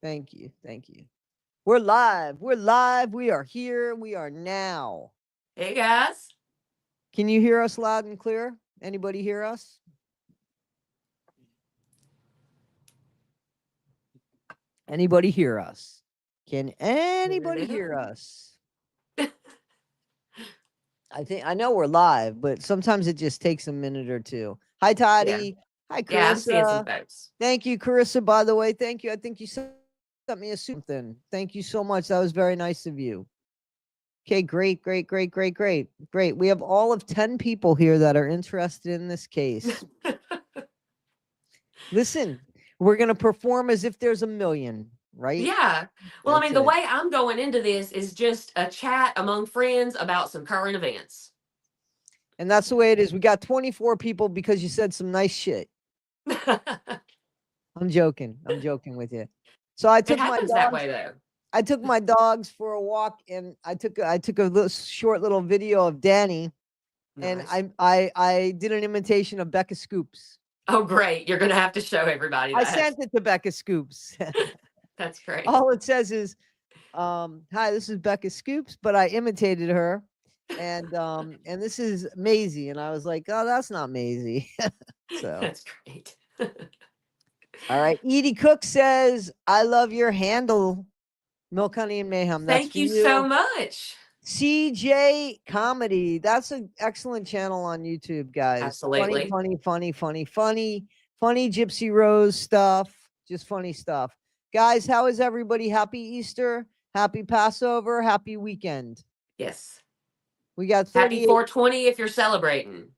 Thank you. Thank you. We're live. We're live. We are here. We are now. Hey guys. Can you hear us loud and clear? Anybody hear us? Anybody hear us? Can anybody hear us? I know we're live, but sometimes it just takes a minute or two. Hi, Yeah. Toddy. Hi, Yeah, I'm seeing some Carissa. folks. Thank you, Carissa, by the way. Thank you. I think you sent me a something. Thank you so much. That was very nice of you. Okay, great, great, great, great, great, great. We have all of 10 people here that are interested in this case. Listen, we're going to perform as if there's a million, right? Yeah. Well, I That's mean, the it. way I'm going into this is just a chat among friends about some current events. And that's the way it is. We got 24 people because you said some nice shit. I'm joking. I'm joking with you. So I It took my happens that dogs. way though. I took my dogs for a walk, and I took a little, short little video of Danny, and Nice. I did an imitation of Becca Scoops. Oh, great. You're going to have to show everybody I that. sent it to Becca Scoops. That's great. All it says is, "Hi, this is Becca Scoops," but I imitated her, and this is Maisie, and I was like, "Oh, that's not Maisie." So, That's great. all right. Edie Cook says, "I love your handle, Milk Honey and Mayhem." That's Thank for you so you. much. CJ Comedy. That's an excellent channel on YouTube, guys. Funny, Absolutely. funny, funny, funny, funny, funny Gypsy Rose stuff. Just funny stuff. Guys, how is everybody? Happy Easter, happy Passover, happy weekend. Yes. We got Happy 38. 420 if you're celebrating.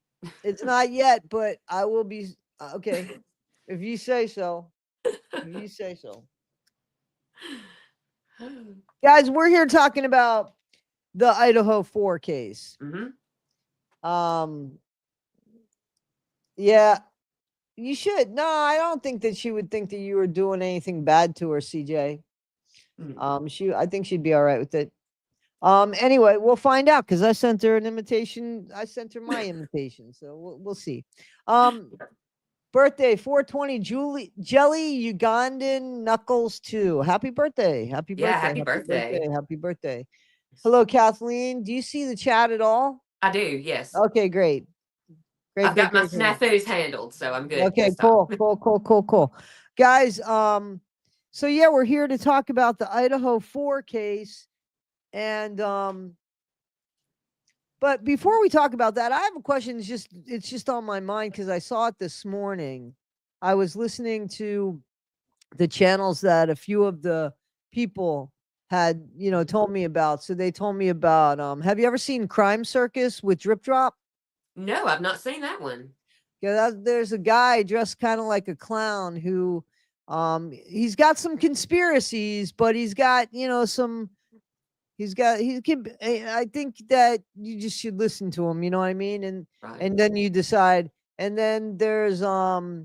It's not yet, but I will be. Okay. If you say so. If you say so. Guys, we're here talking about the Idaho 4 case. Hmm. Um, yeah, you should. No, I don't think that she would think that you were doing anything bad to her, CJ. I think she'd be all right with it. Anyway, we'll find out because I sent her an invitation. I sent her my invitation, so we'll see. Um, birthday 420 Julie Jelly Ugandan Knuckles 2. Happy birthday! Happy Yeah, birthday! happy Happy birthday. birthday! Happy birthday! Hello, Kathleen. Do you see the chat at all? I do, yes. Okay, great, great, I've great, got my great, great. snafus handled, so I'm good Okay, this time. cool, cool, cool, cool, cool. Guys, so yeah, we're here to talk about the Idaho 4 case. And but before we talk about that, I have a question. It's just on my mind because I saw it this morning. I was listening to the channels that a few of the people had, told me about. So they told me about have you ever seen Crime Circus with Drip Drop? No, I've not seen that one. Yeah, there's a guy dressed kind of like a clown who he's got some conspiracies, but he's got, some he can I think that you just should listen to him, you know what I mean? And Right. and then you decide. And then there's a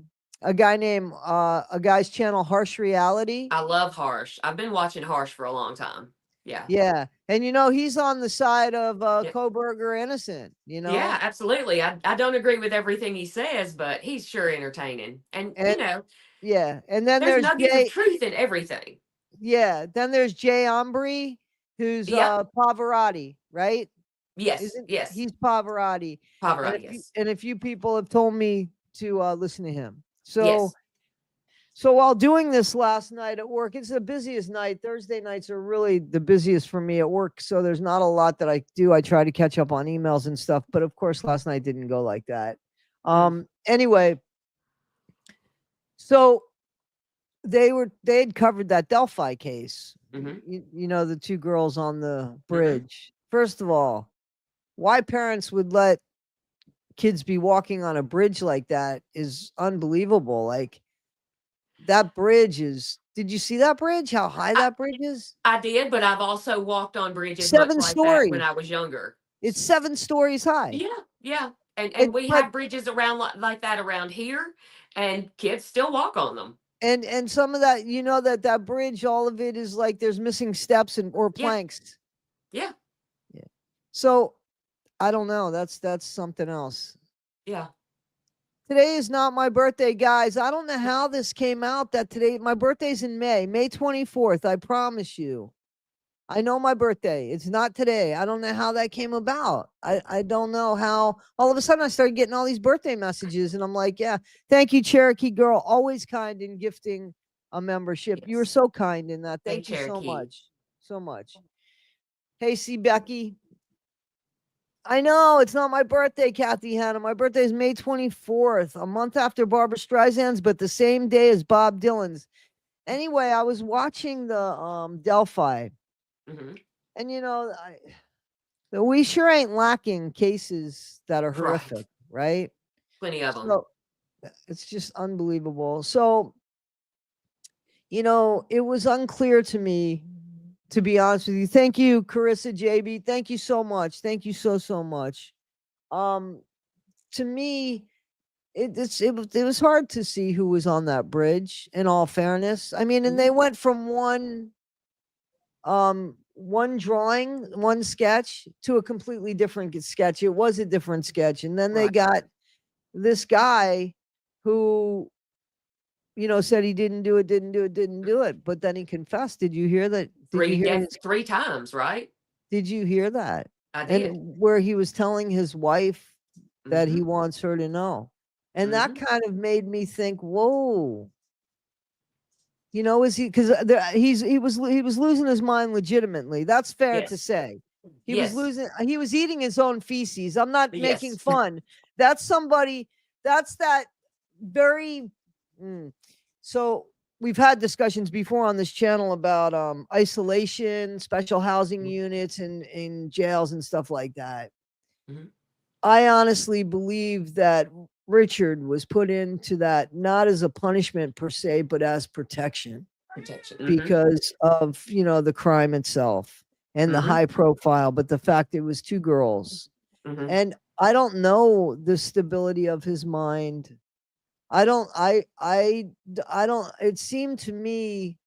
guy's channel Harsh Reality. I love Harsh. I've been watching Harsh for a long time. Yeah. Yeah. And he's on the side of Yeah, Koberger innocent, you yeah, know? absolutely. I don't agree with everything he says, but he's sure entertaining. And, And yeah, and then there's there's nuggets of Jay. truth in everything. Yeah, then there's Jay Ambry, who's Yep. Pavarotti, right? Yes. Isn't Yes. he's Pavarotti? And Pavarotti, yes. a few people have told me to listen to him. So Yes. while doing this last night at work, it's the busiest night. Thursday nights are really the busiest for me at work. So there's not a lot that I do. I try to catch up on emails and stuff, but of course last night didn't go like that. Mm. Anyway, so they had covered that Delphi case. Hmm. The two girls on the Hmm. bridge. First of all, why parents would let kids be walking on a bridge like that is unbelievable. Like that bridge is. Did you see that bridge? How high I, that bridge is? I did, but I've also walked on bridges much Seven like that when stories. I was younger. It's 7 stories high. Yeah, yeah. And And we but have bridges around like that around here, and kids still walk on them. and some of that, that bridge, all of it is like there's missing steps and or Yeah, planks. yeah, Yeah. So I don't know. That's something else. yeah. Today is not my birthday, guys. I don't know how this came out that today, my birthday's in May 24th. I promise you. I know my birthday. It's not today. I don't know how that came about. I don't know how all of a sudden I started getting all these birthday messages, and I'm like, yeah, thank you, Cherokee girl. Always kind in gifting a membership. You were Yes. so kind in that. Hey, Thank you so Cherokee. much. So much. Hey, see Becky. I know it's not my birthday, Kathy Hanna. My birthday is May 24th, a month after Barbara Streisand's, but the same day as Bob Dylan's. Anyway, I was watching the Delphi, Mm-hmm. and we sure ain't lacking cases that are Right. horrific, right? Plenty of them. So it's just unbelievable. So, it was unclear to me, to be honest with you. Thank you, Carissa JB. Thank you so much. Thank you so much. To me, it was hard to see who was on that bridge, in all fairness. I mean, and they went from one drawing, one sketch to a completely different sketch. It was a different sketch. And then they Right. got this guy who, said he didn't do it. But then he confessed. Did you hear that? Did you hear his, 3 times, right? did you hear that? I did. And where he was telling his wife that he Mhm. wants her to know. And that Mhm. kind of made me think, whoa, is he, because he was losing his mind legitimately. That's fair to Yes. say. He was Yes. he was eating his own feces. I'm not making Yes. fun. That's somebody, that's that very, so we've had discussions before on this channel about isolation, special housing Mhm. units, and in jails and stuff like that. Mhm. I honestly believe that Richard was put into that not as a punishment per se, but as protection Protection. Mhm. because of, the crime itself and the Mhm. high profile, but the fact it was two girls. Mhm. And I don't know the stability of his mind. I don't, it seemed to me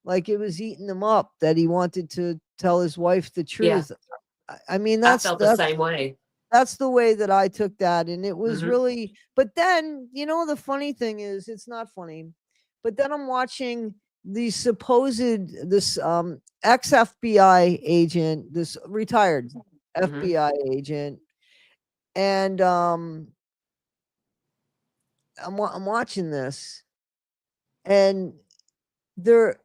like it was eating him up that he wanted to tell his wife the Yeah. truth. I mean, I felt the same way. that's the way that I took that. And it was Mhm. really, but then, the funny thing is, it's not funny, but then I'm watching the this ex FBI agent, this retired Mhm. FBI agent. And I'm watching this, and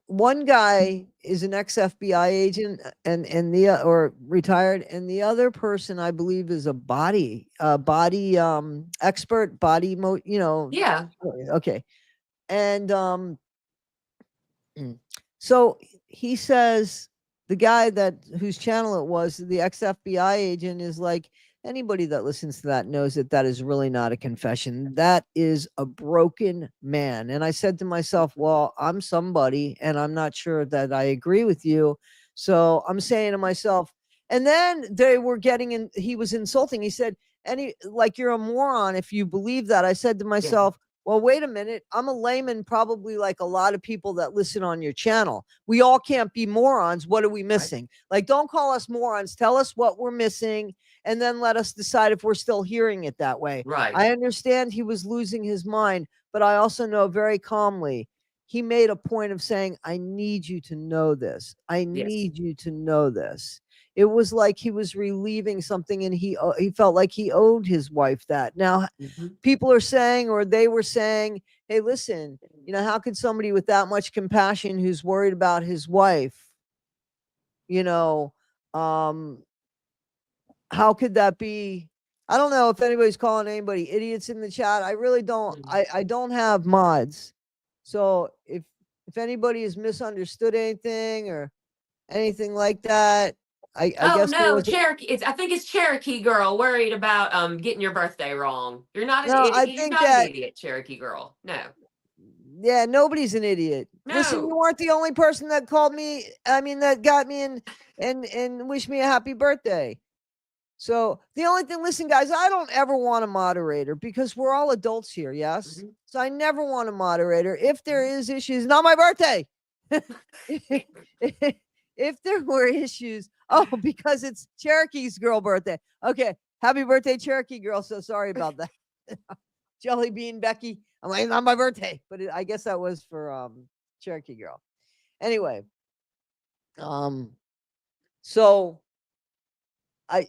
one guy is an ex FBI agent, and the or retired, and the other person I believe is a body expert, Yeah. okay. And so he says, the guy whose channel it was, the ex FBI agent, is like, anybody that listens to that knows that that is really not a confession. That is a broken man. And I said to myself, well, I'm somebody, and I'm not sure that I agree with you. So I'm saying to myself, and then they were getting in, he was insulting. He said, like, you're a moron if you believe that. I said to Yeah. myself, well, wait a minute. I'm a layman, probably like a lot of people that listen on your channel. We all can't be morons. What are we missing? Like, don't call us morons. Tell us what we're missing, and then let us decide if we're still hearing it that way. Right. I understand he was losing his mind, but I also know very calmly he made a point of saying, I need you to know this. I Yes. need you to know this. It was like he was relieving something, and he felt like he owed his wife that. Now, Mhm. people are saying, or they were saying, hey, listen, how could somebody with that much compassion, who's worried about his wife, um, how could that be? I don't know if anybody's calling anybody idiots in the chat. I really don't. Mhm. I don't have mods. So if anybody has misunderstood anything or anything like that, I Oh guess there no, was Cherokee. I think it's Cherokee girl worried about getting your birthday wrong. You're not an no, idiot. I You're think not an that, idiot, Cherokee girl. No. yeah, nobody's an idiot. Listen, you No. weren't the only person that called me. I mean, that got me in and wished me a happy birthday. So the only thing, listen, guys, I don't ever want a moderator because we're all adults here. Yes. Mhm. So I never want a moderator. If there is issues, not my birthday. If there were issues, oh, because it's Cherokee's girl birthday. Okay. Happy birthday, Cherokee girl. So sorry about that. Jelly Bean Becky. I'm like, not my birthday, but I guess that was for Cherokee Girl. Anyway, so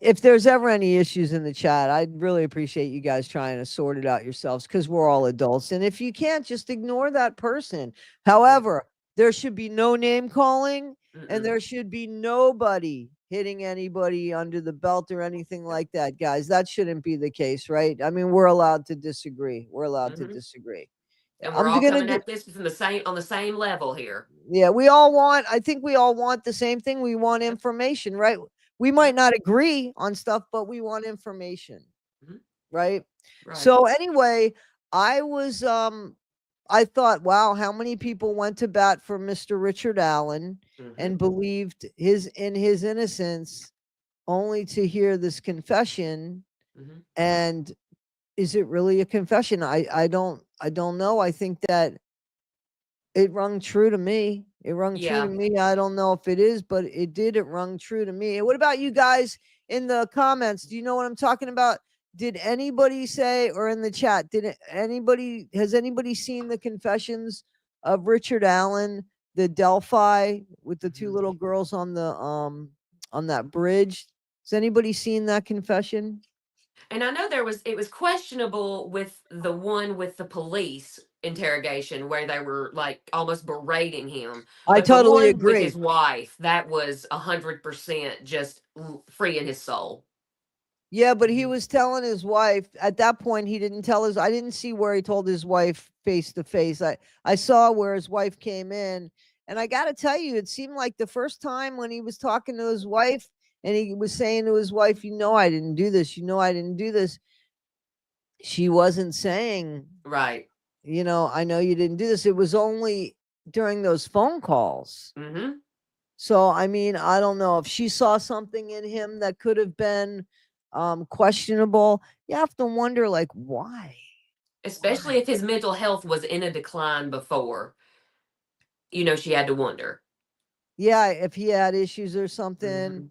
if there's ever any issues in the chat, I'd really appreciate you guys trying to sort it out yourselves because we're all adults. And if you can't, just ignore that person. However, there should be no name calling and there should be nobody hitting anybody under the belt or anything like that, guys. That shouldn't be the case, right? I mean, we're allowed to disagree. We're allowed to disagree. And we're I'm all gonna coming do. at this from on the same level here. Yeah, I think we all want the same thing. We want information, right? We might not agree on stuff, but we want information, right? So anyway, I thought, wow, how many people went to bat for Mr. Richard Allen and believed in his innocence only to hear this confession. And is it really a confession? I don't know. I think that it rung true to me. It rung true to me. I don't know if it is, but it did. It rung true to me. And what about you guys in the comments? Do you know what I'm talking about? Did anybody say, or in the chat, has anybody seen the confessions of Richard Allen, the Delphi with the two little girls on that bridge? Has anybody seen that confession? And I know it was questionable with the one with the police interrogation where they were like almost berating him. I But the totally one with agree. his wife, that was 100% just freeing his soul. Yeah, but he was telling his wife at that point. He didn't tell I didn't see where he told his wife face to face. I saw where his wife came in, and I got to tell you, it seemed like the first time when he was talking to his wife and he was saying to his wife, I didn't do this. I didn't do this. She wasn't saying, right. I know you didn't do this. It was only during those phone calls. So, I mean, I don't know if she saw something in him that could have been questionable. You have to wonder, like, why? Especially if his mental health was in a decline before. She had to wonder. Yeah, if he had issues or something.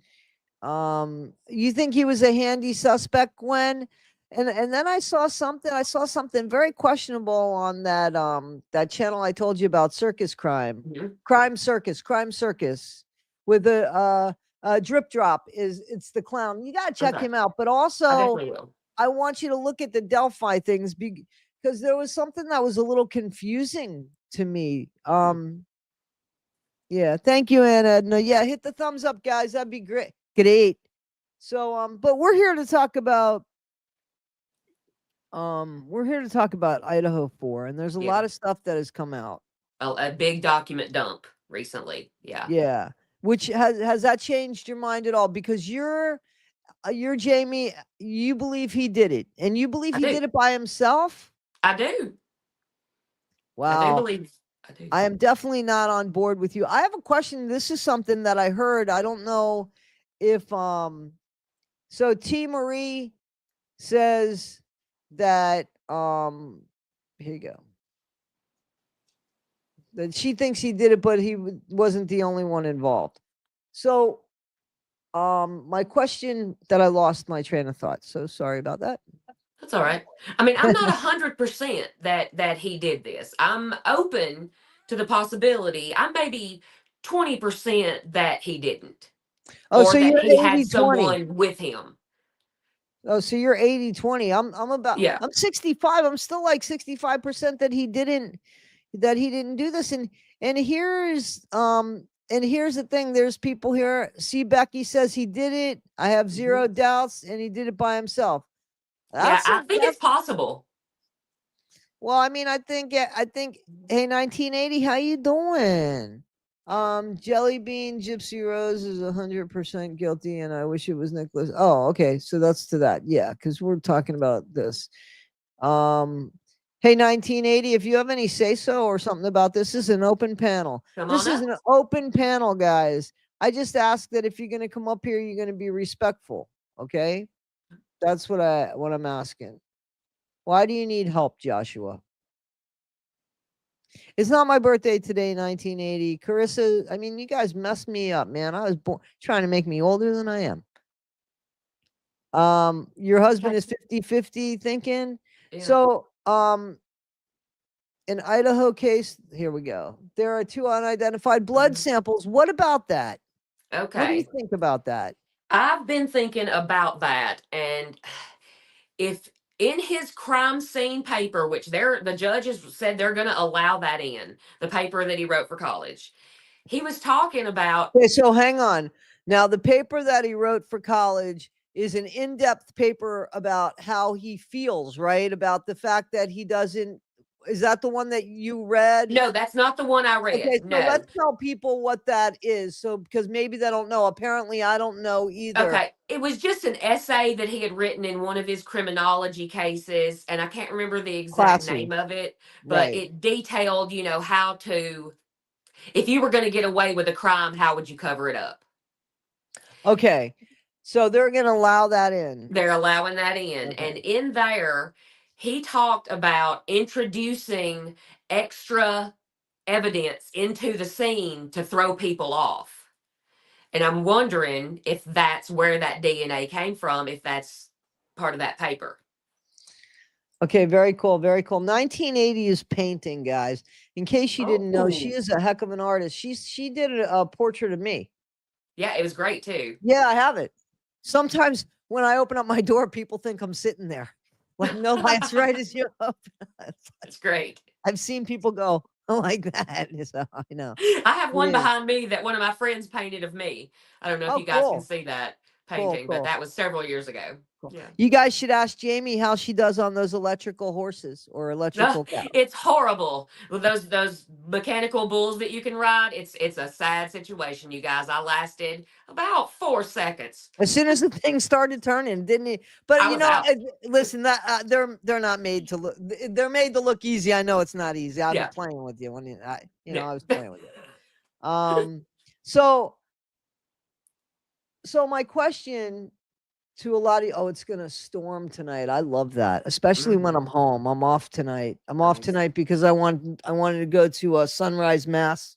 You think he was a handy suspect, Gwen? And then I saw something very questionable on that channel I told you about, Circus Crime. Crime Circus with a drip drop it's the clown. You got to check him out. But also I want you to look at the Delphi things because there was something that was a little confusing to me. Yeah, thank you, Anna. No, yeah, hit the thumbs up, guys. That'd be great. Great. So, but we're here to talk about Idaho 4, and there's a lot of stuff that has come out. A big document dump recently. Yeah. Yeah. Which has that changed your mind at all? Because you're Jamie, you believe he did it, and you believe he did it by himself? I do. Wow. I do believe. I am definitely not on board with you. I have a question. This is something that I heard. I don't know if so T Marie says that here you go. That she thinks he did it, but he wasn't the only one involved. So my question that I lost my train of thought. So sorry about that. That's all right. I mean, I'm not 100% that he did this. I'm open to the possibility. I'm maybe 20% that he didn't. Oh, or so that you're he had 80-20. someone with him. Oh, so you're 80-20. I'm 65. I'm still like 65% that he didn't do this. And here's the thing. There's people here. See, Becky says he did it. I have zero doubts, and he did it by himself. I think it's possible. Well, I mean, I think, hey, 1980, how you doing? Jelly Bean Gypsy Rose is 100% guilty, and I wish it was Nicholas. Oh, okay, so that's to that. Yeah, because we're talking about this. Hey, 1980, if you have any say-so or something about this is an open panel. This is an open panel, guys. I just ask that if you're going to come up here, you're going to be respectful, okay? That's what I'm asking. Why do you need help, Joshua? It's not my birthday today, 1980. Carissa, I mean, you guys messed me up, man. I was trying to make me older than I am. Your husband is 50-50 thinking. Yeah. So An Idaho case, here we go. There are 2 unidentified blood samples. What about that? What do you Okay. think about that? I've been thinking about that, and if in his crime scene paper, which the judges said they're going to allow that in the paper that he wrote for college, he was talking about. Okay, so hang on. Now, the paper that he wrote for college is an in-depth paper about how he feels, right? About the fact that he doesn't. Is that the one that you read? No, that's not the one I Okay, read. so No. let's tell people what that is. So, because maybe they don't know. Apparently, I don't know either. Okay. It was just an essay that he had written in one of his criminology cases, and I can't remember the exact Classy. name of it, but Right. it detailed, how to, if you were going to get away with a crime, how would you cover it up? Okay. So they're going to allow that in. They're allowing that in. Okay. And in there, he talked about introducing extra evidence into the scene to throw people off. And I'm wondering if that's where that DNA came from, if that's part of that paper. Okay, very cool, very cool. 1980 is painting, guys. In case you didn't know, she is a heck of an artist. She did a portrait of me. Yeah, it was great too. Yeah, I have it. Sometimes when I open up my door, people think I'm sitting there. Like, no, that's right as you open. That's great. I've seen people go like that. So I know. I have one is. behind me that one of my friends painted of me. I don't know if Oh, you guys can cool. see that Cool, painting, but cool. that was several years ago. Cool. Yeah. You guys should ask Jamie how she does on those electrical horses or No, electrical cows. it's horrible. With those mechanical bulls that you can ride, it's a sad situation, you guys. I lasted about 4 seconds. As soon as the thing started turning, didn't he? But I was out. listen, that they're not made to look. They're made to look easy. I know it's not easy. I was Yeah. playing with you when I Yeah. was playing with you. So my question to a lot of it's gonna storm tonight. I love that, especially when I'm home. I'm off tonight. I'm off Nice. tonight because I wanted to go to a sunrise mass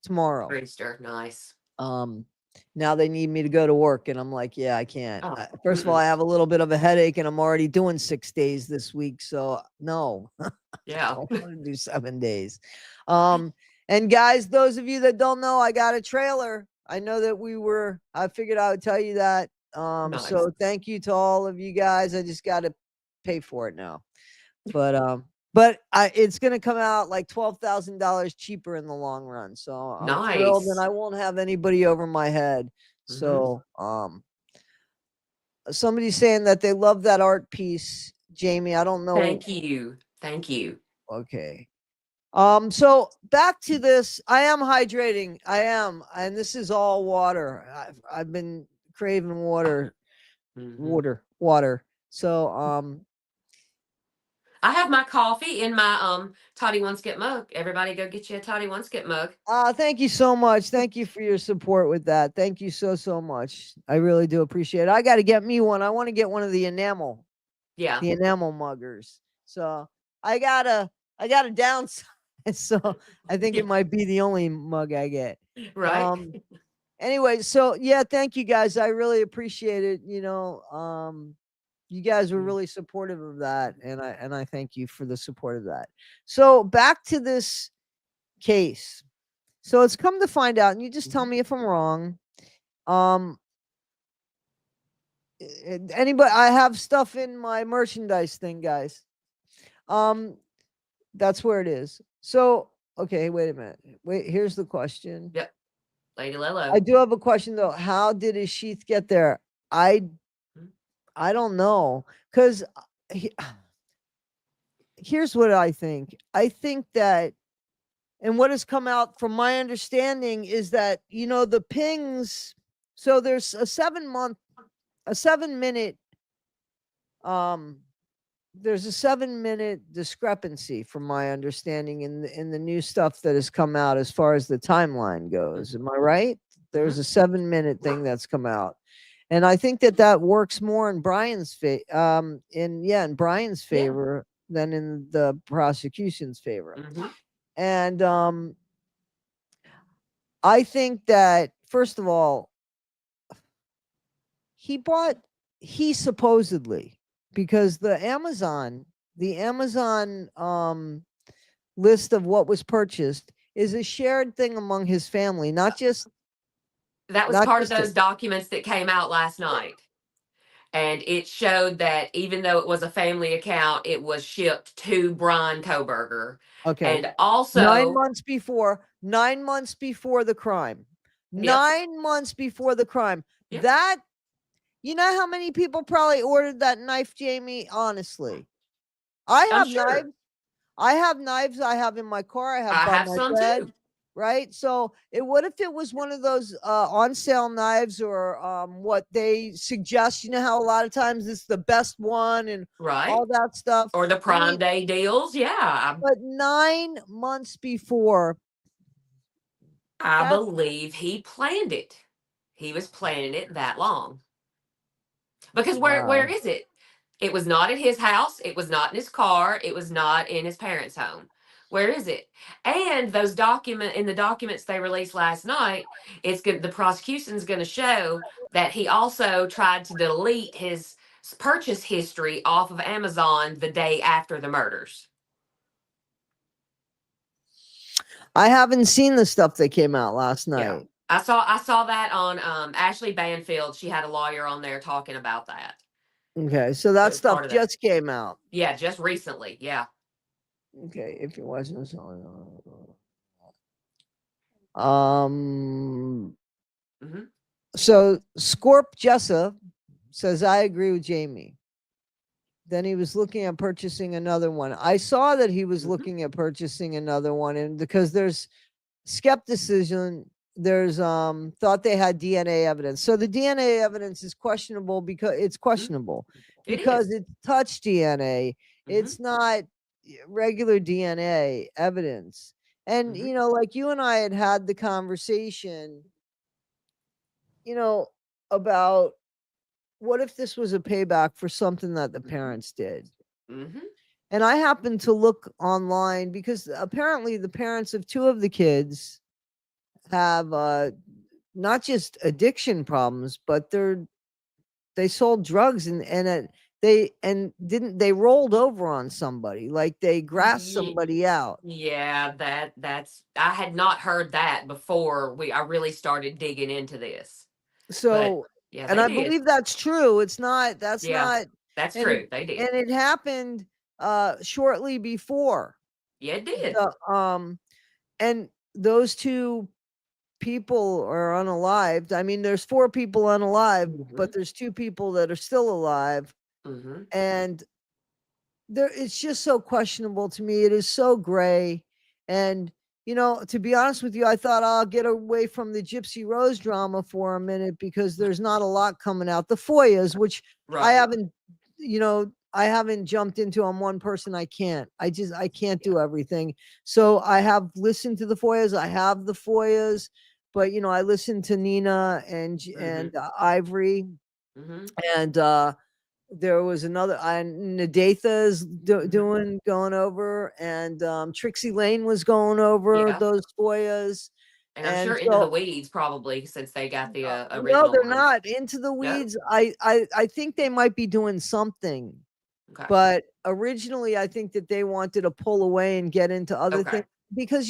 tomorrow. Easter, nice. Now they need me to go to work, and I'm like, yeah, I can't. Oh, First of all, I have a little bit of a headache, and I'm already doing 6 days this week, so no, I yeah. don't want to do 7 days. And guys, those of you that don't know, I got a trailer. I know that I figured I would tell you that. Nice. So thank you to all of you guys. I just got to pay for it now. But it's going to come out like $12,000 cheaper in the long run. So I'm thrilled, and Nice. I won't have anybody over my head. So, somebody's saying that they love that art piece, Jamie. I don't know. Thank you. Thank you. Okay. So back to this. I am hydrating. I am, and this is all water. I've been craving water. Water. So, I have my coffee in my Toddy One Skip mug. Everybody go get you a Toddy One Skip mug. Thank you so much. Thank you for your support with that. Thank you so much. I really do appreciate it. I got to get me one. I want to get one of the enamel. Yeah. The enamel muggers. So I gotta downsize. So I think it might be the only mug I get. Right. Anyway, so yeah, thank you guys. I really appreciate it. You guys were really supportive of that, and I thank you for the support of that. So back to this case. So it's come to find out, and you just tell me if I'm wrong. Anybody? I have stuff in my merchandise thing, guys. That's where it is. So okay, wait a minute. Wait, here's the question. Yep. Lady Lolo. I do have a question though. How did his sheath get there? I don't know, because here's what I think. I think that, and what has come out from my understanding is that, the pings, so there's a 7-minute, there's a 7-minute discrepancy from my understanding in the new stuff that has come out as far as the timeline goes. Am I right? There's a 7-minute thing that's come out. And I think that works more in Brian's in Brian's favor than in the prosecution's favor. And I think that, first of all, he supposedly, because the Amazon the Amazon list of what was purchased is a shared thing among his family, not just That was not part of just those documents that came out last night. And it showed that even though it was a family account, it was shipped to Brian Koberger. okay. And also, 9 months before the crime. yep, 9 months before the crime. yep. That, you know how many people probably ordered that knife, Jamie? Honestly. I I'm have sure. knives. I have knives I have in my car. I have I by have my some bed. too. Right. So what if it was one of those on sale knives or what they suggest? You know how a lot of times it's the best one and Right. all that stuff. Or the I Prime mean, Day deals. Yeah. but 9 months before I that, believe he planned it. He was planning it that long. Because where wow. is it? It was not at his house. It was not in his car. It was not in his parents' home. Where is it? And those the documents they released last night, the prosecution's going to show that he also tried to delete his purchase history off of Amazon the day after the murders. I haven't seen the stuff that came out last Yeah. night. I saw that on Ashley Banfield. She had a lawyer on there talking about that. Okay, so It that was stuff part of that. just came out. Yeah, just recently. Yeah. Okay, if it wasn't um hmm so Scorp Jessa says I agree with Jamie. Then he was looking at purchasing another one. I saw that he was looking at purchasing another one, and because there's skepticism, there's thought they had DNA evidence. So the DNA evidence is questionable because it's questionable It because is. it's touch DNA. Mm-hmm. It's not regular DNA evidence. And Mm-hmm. like you and I had the conversation, about what if this was a payback for something that the parents did? Mm-hmm. And I happened to look online because apparently the parents of two of the kids have not just addiction problems, but they sold drugs they rolled over on somebody, like they grassed somebody out. Yeah, that's I had not heard that before I really started digging into this. But So, yeah, and they I did. believe that's true. That's Yeah, not, that's and true. They did. it happened shortly before Yeah, it did. the and those two people are unalived. I mean, there's four people unalived, but there's two people that are still alive. Mm-hmm. And it's just so questionable to me. It is so gray. And to be honest with you, I thought I'll get away from the Gypsy Rose drama for a minute because there's not a lot coming out. The FOIAs, which I Right. haven't, I haven't jumped into on one person. I can't. I can't do everything. So I have listened to the FOIAs. I have the FOIAs, but I listened to Nina and Ivory Mm-hmm. and there was another Nadatha is doing going over, and Trixie Lane was going over Yeah. those FOIAs. And I'm And sure Into the so Weeds probably since they got the no, original they're ones. not Into the No? Weeds. I think they might be doing something, Okay. but originally I think that they wanted to pull away and get into other Okay. things because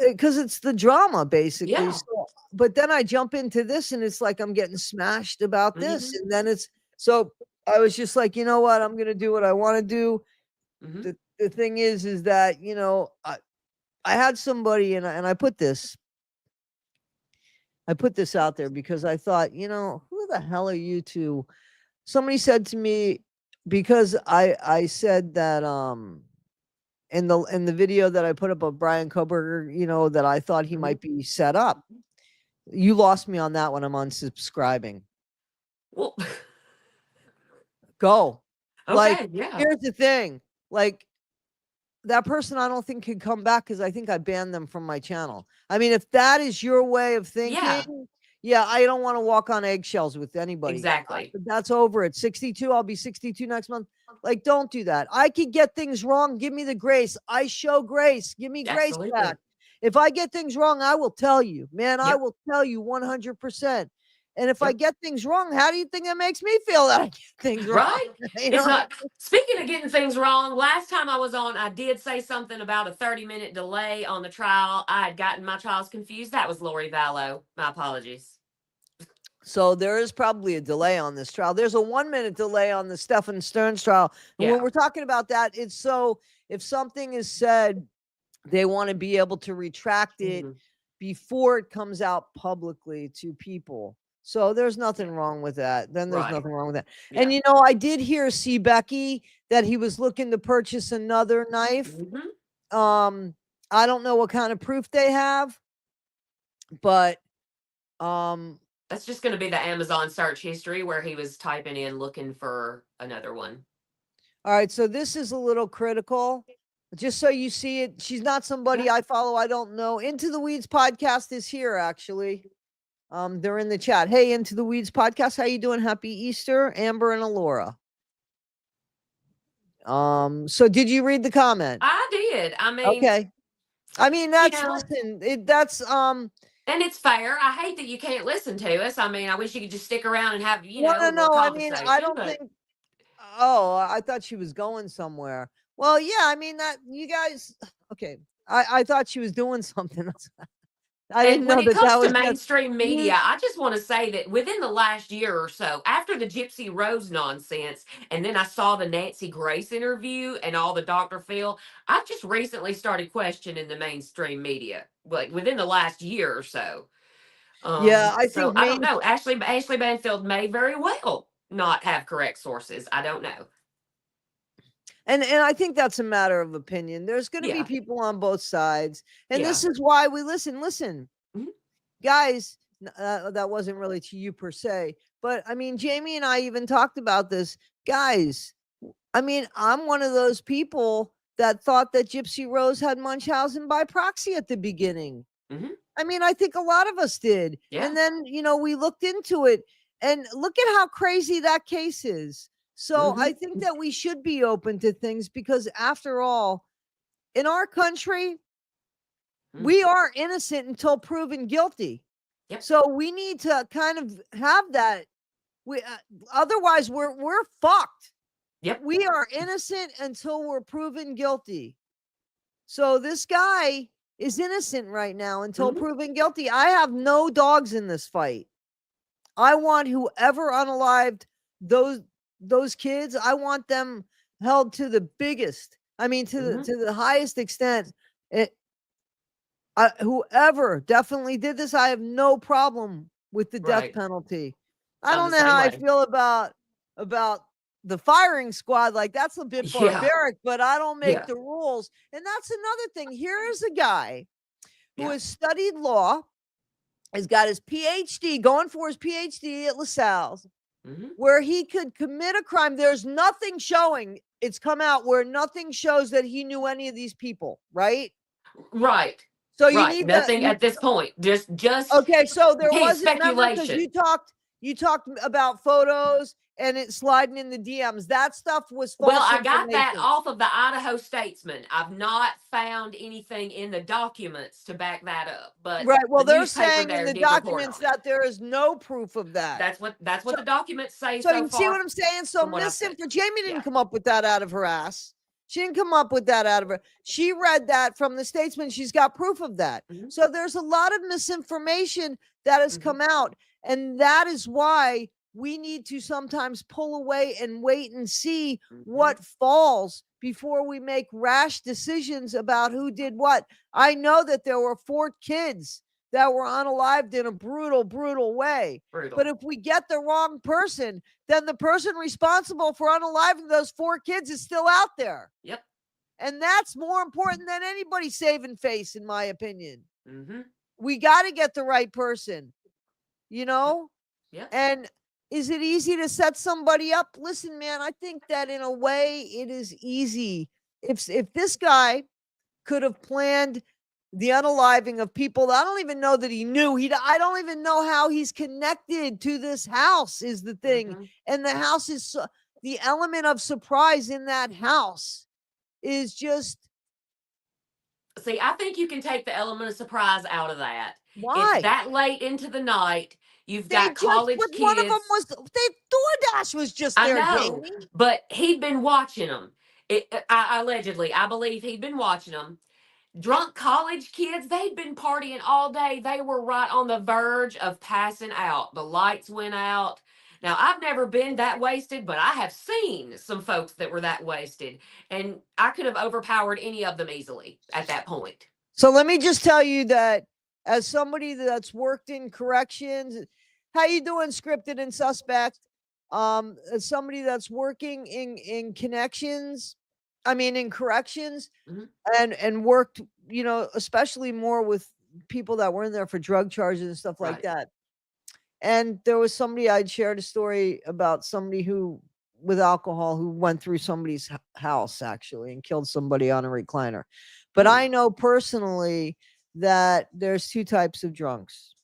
because it's the drama basically. Yeah. So, but then I jump into this and it's like I'm getting smashed about this, Mm-hmm. and then so I was just like, you know what, I'm gonna do what I want to do. Mm-hmm. The thing is that I had somebody and I put this out there because I thought, who the hell are you two? Somebody said to me, because I said that in the video that I put up of Brian Koberger, that I thought he might be set up. You lost me on that one. I'm unsubscribing. Well, Go. Like, okay. Yeah. here's the thing. Like, that person I don't think could come back because I think I banned them from my channel. I mean, if that is your way of Yeah. thinking, yeah, I don't want to walk on eggshells with anybody. Exactly. That's over at 62. I'll be 62 next month. Like, don't do that. I could get things wrong. Give me the grace. I show grace. Give me grace Absolutely. back. If I get things wrong, I will tell you, man. I Yep. will tell you 100%. And if I get things wrong, how do you think it makes me feel that I get things wrong? Right? You It's know? not. Speaking of getting things wrong, last time I was on, I did say something about a 30-minute delay on the trial. I had gotten my trials confused. That was Lori Vallow. My apologies. So there is probably a delay on this trial. There's a 1 minute delay on the Stephen Stearns trial. And when we're talking about that, it's so if something is said, they want to be able to retract it before it comes out publicly to people. So there's nothing wrong with that. Then there's nothing wrong with that. Yeah. And you know, I did hear see Becky that he was looking to purchase another knife. I don't know what kind of proof they have, but that's just going to be the Amazon search history where he was typing in looking for another one. All right, so this is a little critical. Just so you see it, she's not somebody I follow. I don't know. Into the Weeds podcast is here, actually. They're in the chat. Hey, Into the Weeds podcast, how you doing? Happy Easter, Amber and Alora. So did you read the comment? I did. I mean, okay. I mean, that's that's and it's fair. I hate that you can't listen to us. I mean, I wish you could just stick around and have, no, I mean, I don't think. Oh, I thought she was going somewhere. Well, yeah, I mean that you guys. Okay, I thought she was doing something else. I didn't know when it that comes was to mainstream media, I just want to say that within the last year or so, after the Gypsy Rose nonsense, and then I saw the Nancy Grace interview and all the Dr. Phil, I've just recently started questioning the mainstream media, like within the last year or so. Yeah, I think I don't know. Ashley Banfield may very well not have correct sources. I don't know. And I think that's a matter of opinion. There's going to be people on both sides. And this is why we listen. Guys, that wasn't really to you per se, but I mean, Jamie and I even talked about this. Guys, I mean, I'm one of those people that thought that Gypsy Rose had Munchausen by proxy at the beginning. I mean, I think a lot of us did. And then, you know, we looked into it and look at how crazy that case is. So I think that we should be open to things because after all, in our country, we are innocent until proven guilty. So we need to kind of have that. We otherwise we're fucked. We are innocent until we're proven guilty. So this guy is innocent right now until proven guilty. I have no dogs in this fight. I want whoever unalived those kids, I want them held to the biggest. I mean, to the highest extent. Whoever definitely did this, I have no problem with the death penalty. I don't know how I feel about the firing squad. Like that's a bit barbaric, but I don't make the rules. And that's another thing. Here is a guy who has studied law, has got his PhD, going for his PhD at LaSalle's, where he could commit a crime. There's nothing showing. It's come out where nothing shows that he knew any of these people, right? Right. So you need nothing at this point. Just okay. So there wasn't speculation. You talked about photos and it sliding in the DMs. That stuff was false. Well, I got that off of the Idaho Statesman. I've not found anything in the documents to back that up. But right. Well, they're saying in the documents that there is no proof of that. That's what the documents say. So you see what I'm saying? So misinformation. Jamie didn't come up with that out of her ass. She didn't come up with that out of her. She read that from the Statesman. She's got proof of that. So there's a lot of misinformation that has come out. And that is why we need to sometimes pull away and wait and see what falls before we make rash decisions about who did what. I know that there were 4 kids that were unalived in a brutal way. But if we get the wrong person, then the person responsible for unaliving those 4 kids is still out there. And that's more important than anybody saving face, in my opinion. We got to get the right person, you know? And is it easy to set somebody up? Listen, man, I think that in a way it is easy. If this guy could have planned the unaliving of people that I don't even know that he knew. I don't even know how he's connected to this house is the thing. And the house is the element of surprise in that house is just See, I think you can take the element of surprise out of that. It's Why? that late into the night. You've They got just, college but one of them kids. was, DoorDash was just I there, know, Jamie. but he'd been watching them. Allegedly, I believe he'd been watching them. Drunk college kids, they'd been partying all day. They were right on the verge of passing out. The lights went out. Now, I've never been that wasted, but I have seen some folks that were that wasted, and I could have overpowered any of them easily at that point. So let me just tell you that as somebody that's worked in corrections, how you doing, scripted and suspect? As somebody that's working in connections, I mean in corrections, Mhm. and worked, especially more with people that were in there for drug charges and stuff like Right. that. And there was somebody, I'd shared a story about somebody who with alcohol who went through somebody's house actually and killed somebody on a recliner. But I know personally that there's two types of drunks.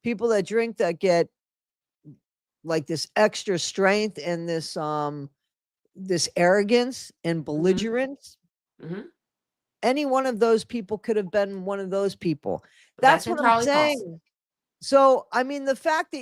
People that drink that get like this extra strength and this arrogance and belligerence. Mm-hmm. Any one of those people could have been one of those people. That's That's what I'm entirely saying. possible. So, I mean, the fact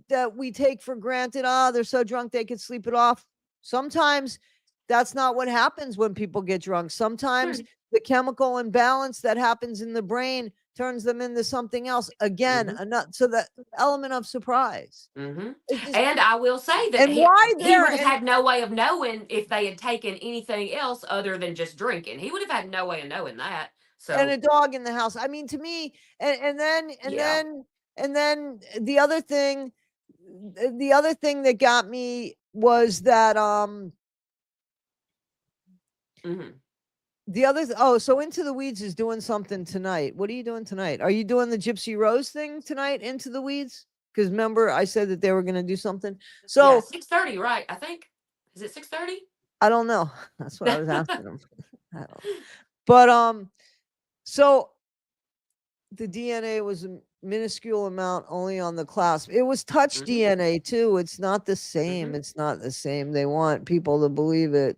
that we take for granted, they're so drunk they could sleep it off. Sometimes that's not what happens when people get drunk. Sometimes the chemical imbalance that happens in the brain turns them into something else. Again, so that element of surprise. Mm-hmm. Just, And I will say that and why he there? would have And had no way of knowing if they had taken anything else other than just drinking. He would have had no way of knowing that. and So a dog in the house. I mean, to me, yeah. and then the other thing that got me was that Mm-hmm. so Into the Weeds is doing something tonight. What are you doing tonight? Are you doing the Gypsy Rose thing tonight, Into the Weeds? Because remember I said that they were going to do something. Yeah, So 6:30, right? I think. Is it 6:30? I don't know. That's what I was asking them. I don't know. But so the DNA was a minuscule amount only on the clasp. It was touch DNA too. It's not the same. Mm-hmm. It's not the same. They want people to believe it.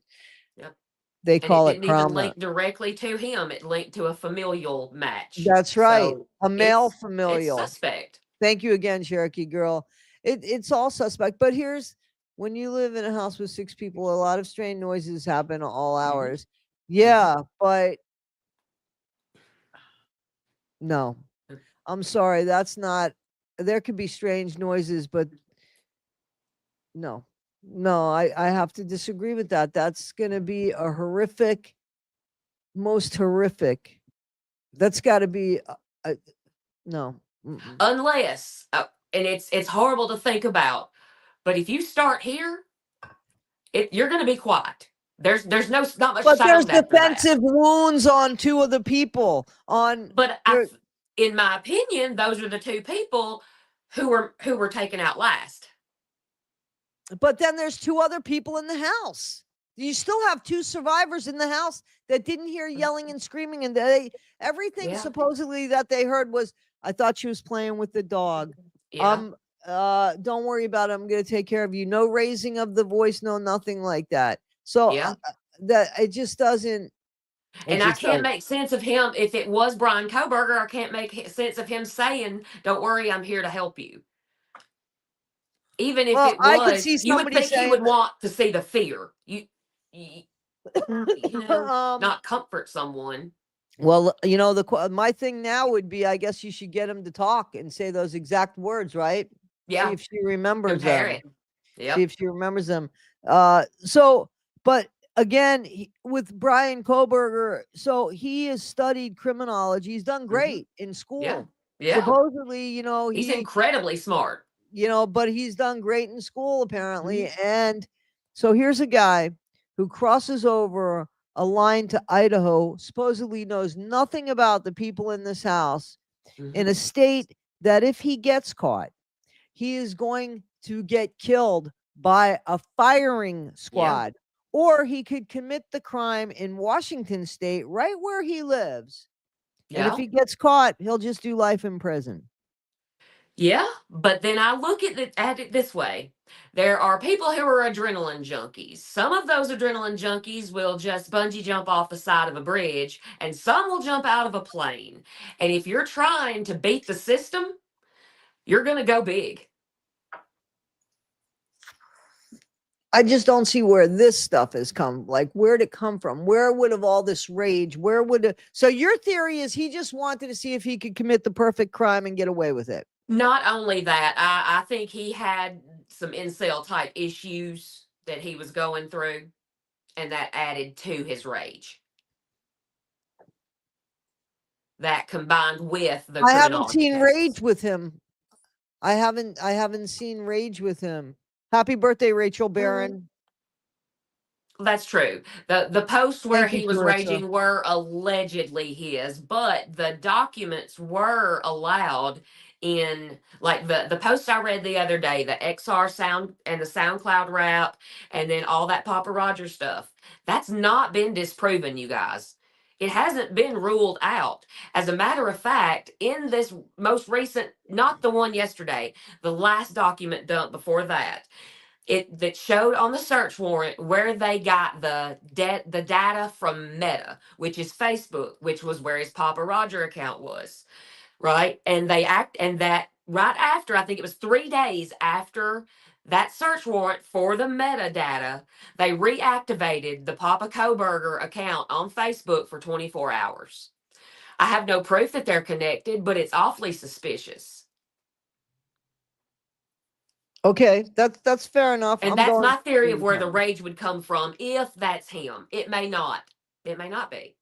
Yep. They And it call it didn't even crown. link directly to him. It linked to a familial match. That's right. So A male it's familial. suspect. Thank you again, Cherokee girl. It's all suspect. But here's when you live in a house with 6 people, a lot of strange noises happen all hours. Yeah, but no. I'm sorry. That's not, there could be strange noises, but no. No, I have to disagree with that. That's going to be a horrific, most horrific. That's got to be no. Unless and it's horrible to think about, but if you start here, you're going to be quiet. There's not much But there's sound after that. defensive wounds on 2 of the people. But in my opinion, those are the 2 people who were taken out last. But then there's 2 other people in the house. You still have 2 survivors in the house that didn't hear yelling and screaming, and everything supposedly that they heard was, I thought she was playing with the dog. Yeah. Don't worry about it. I'm going to take care of you. No raising of the voice, no nothing like that. So that it just doesn't. And I can't make sense of him if it was Brian Koberger. I can't make sense of him saying, "Don't worry, I'm here to help you." Even if it I could was, see you would somebody think he saying would want to see the fear. You know, not comfort someone. Well, my thing now would be, I guess you should get him to talk and say those exact words, right? Yeah. See if she remembers Compare them. it. Yep. See if she remembers them. But again, with Brian Koberger, so he has studied criminology. He's done great in school. Yeah. Yeah. Supposedly, he's incredibly smart. But he's done great in school apparently. And so here's a guy who crosses over a line to Idaho, supposedly knows nothing about the people in this house, in a state that if he gets caught, he is going to get killed by a firing squad, or he could commit the crime in Washington state, right where he lives. And if he gets caught, he'll just do life in prison. Yeah, but then I look at it this way. There are people who are adrenaline junkies. Some of those adrenaline junkies will just bungee jump off the side of a bridge, and some will jump out of a plane. And if you're trying to beat the system, you're going to go big. I just don't see where this stuff has come. Like, where'd it come from? Where would have all this rage? Where would it? So your theory is he just wanted to see if he could commit the perfect crime and get away with it. Not only that, I think he had some incel type issues that he was going through, and that added to his rage. That combined with the I haven't criminology seen case. rage with him. I haven't seen rage with him. Happy birthday, Rachel Barron. That's true. The posts where Thank you, he was Clarissa. raging were allegedly his, but the documents were allowed in, like, the post I read the other day, the XR sound and the SoundCloud rap, and then all that Papa Roger stuff. That's not been disproven, you guys. It hasn't been ruled out. As a matter of fact, in this most recent, not the one yesterday, the last document dump before that, it that showed on the search warrant where they got the data from Meta, which is Facebook, which was where his Papa Roger account was, right? And that right after, I think it was 3 days after that search warrant for the metadata, they reactivated the Papa Coburger account on Facebook for 24 hours. I have no proof that they're connected, but it's awfully suspicious. Okay, that's fair enough. And I'm that's going my theory of with where the him. rage would come from if that's him. It may not. It may not be.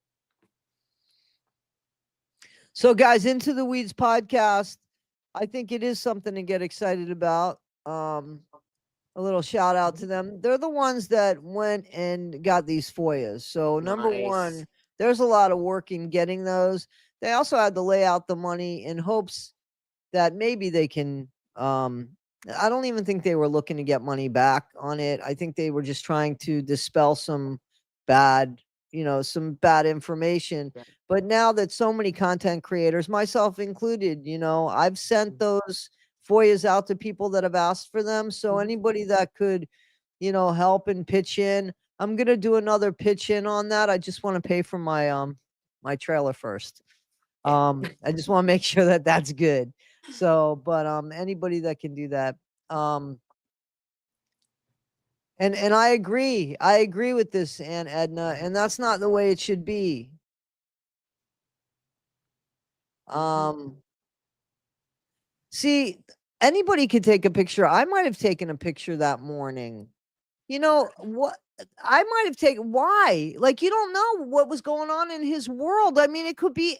So, guys, Into the Weeds podcast. I think it is something to get excited about. A little shout out to them. They're the ones that went and got these FOIAs. So, number Nice. one, there's a lot of work in getting those. They also had to lay out the money in hopes that maybe they can. I don't even think they were looking to get money back on it. I think they were just trying to dispel some bad, some bad information. Yeah. But now that so many content creators, myself included, I've sent those FOIAs out to people that have asked for them. So anybody that could, help and pitch in, I'm gonna do another pitch in on that. I just want to pay for my trailer first. I just want to make sure that that's good. So, but anybody that can do that. And I agree. I agree with this, Aunt Edna, and that's not the way it should be. See, anybody could take a picture. I might have taken a picture that morning. You know what? I might have taken. Why? Like, you don't know what was going on in his world. I mean, it could be,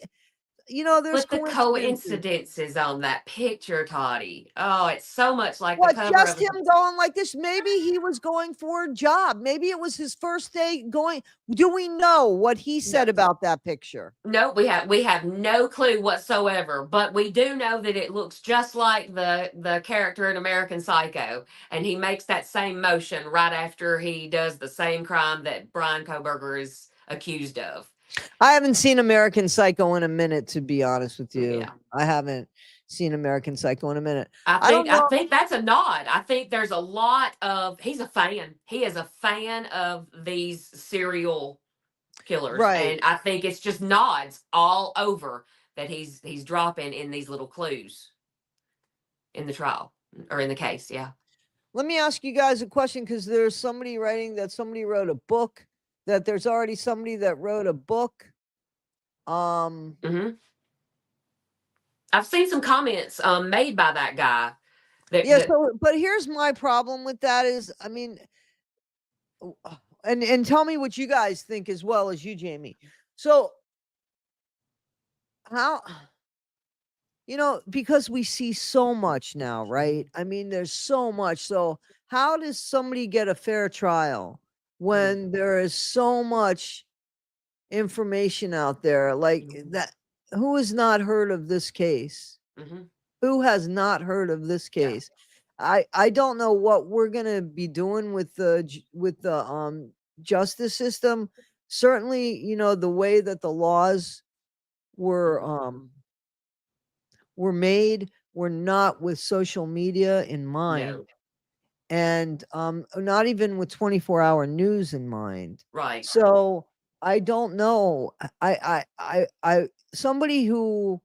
there's But the coincidences. coincidences on that picture, Toddy. Oh, it's so much like the What, cover just of. him going like this? Maybe he was going for a job. Maybe it was his first day going. Do we know what he said about that picture? No, we have no clue whatsoever, but we do know that it looks just like the character in American Psycho, and he makes that same motion right after he does the same crime that Brian Koberger is accused of. I haven't seen American Psycho in a minute, to be honest with you. Yeah. I haven't seen American Psycho in a minute. I don't know. think that's a nod. I think there's a lot of he's a fan. He is a fan of these serial killers, Right. and I think it's just nods all over that he's dropping in these little clues in the trial or in the case. Yeah. Let me ask you guys a question, because there's somebody writing that somebody wrote a book, that there's already somebody that wrote a book. Mm-hmm. I've seen some comments made by that guy. Yeah. So, but here's my problem with that is, I mean, and tell me what you guys think as well as you, Jamie. So, how, because we see so much now, right? I mean, there's so much. So, how does somebody get a fair trial when there is so much information out there like that? Who has not heard of this case? Mm-hmm. Who has not heard of this case? Yeah. I don't know what we're gonna be doing with the justice system. Certainly, the way that the laws were made were not with social media in mind. No. and not even with 24-hour news in mind. Right. So I don't know. Somebody who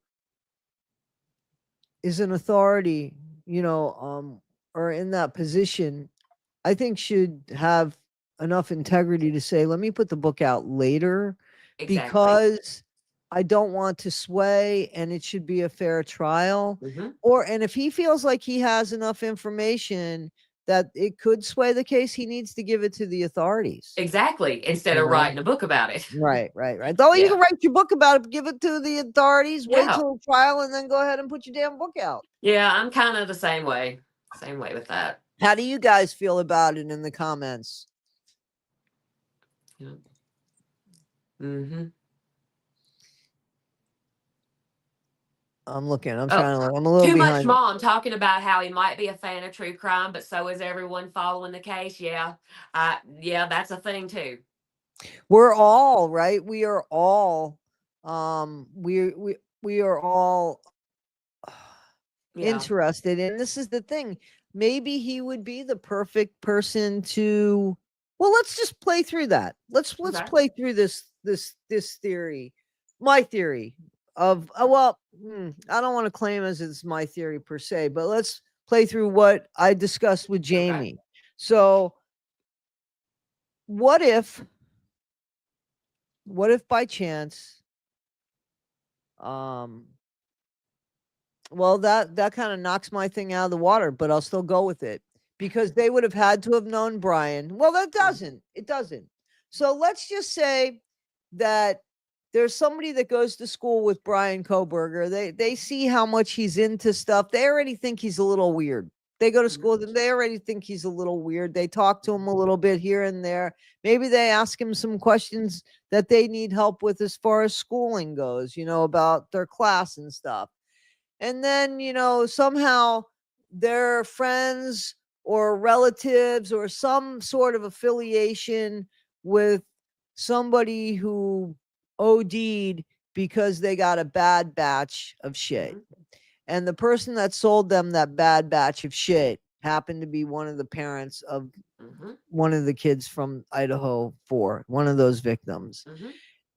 is an authority, or in that position, I think should have enough integrity to say, let me put the book out later Exactly. because I don't want to sway and it should be a fair trial. And if he feels like he has enough information that it could sway the case, he needs to give it to the authorities. Exactly. Instead of writing a book about it. Right. Oh, you Yeah. can write your book about it, give it to the authorities, wait Yeah. till the trial, and then go ahead and put your damn book out. Yeah, I'm kind of the same way. Same way with that. How do you guys feel about it in the comments? Yeah. Mm-hmm. I'm looking. I'm trying to. I'm a little Too behind. much mom talking about how he might be a fan of true crime, but so is everyone following the case. Yeah, yeah, that's a thing too. We're all right. We are all. We are all interested, and this is the thing. Maybe he would be the perfect person to. Well, let's just play through that. Let's play through this theory. My theory of I don't want to claim as it's my theory per se, but let's play through what I discussed with Jamie. So what if by chance well, that kind of knocks my thing out of the water, but I'll still go with it because they would have had to have known Brian. Well, it doesn't. So let's just say that there's somebody that goes to school with Brian Koberger. They see how much he's into stuff. They already think he's a little weird. They go to school with him. They already think he's a little weird. They talk to him a little bit here and there. Maybe they ask him some questions that they need help with as far as schooling goes, about their class and stuff. And then, somehow their friends or relatives or some sort of affiliation with somebody who OD'd because they got a bad batch of shit. And the person that sold them that bad batch of shit happened to be one of the parents of one of the kids from Idaho 4, one of those victims.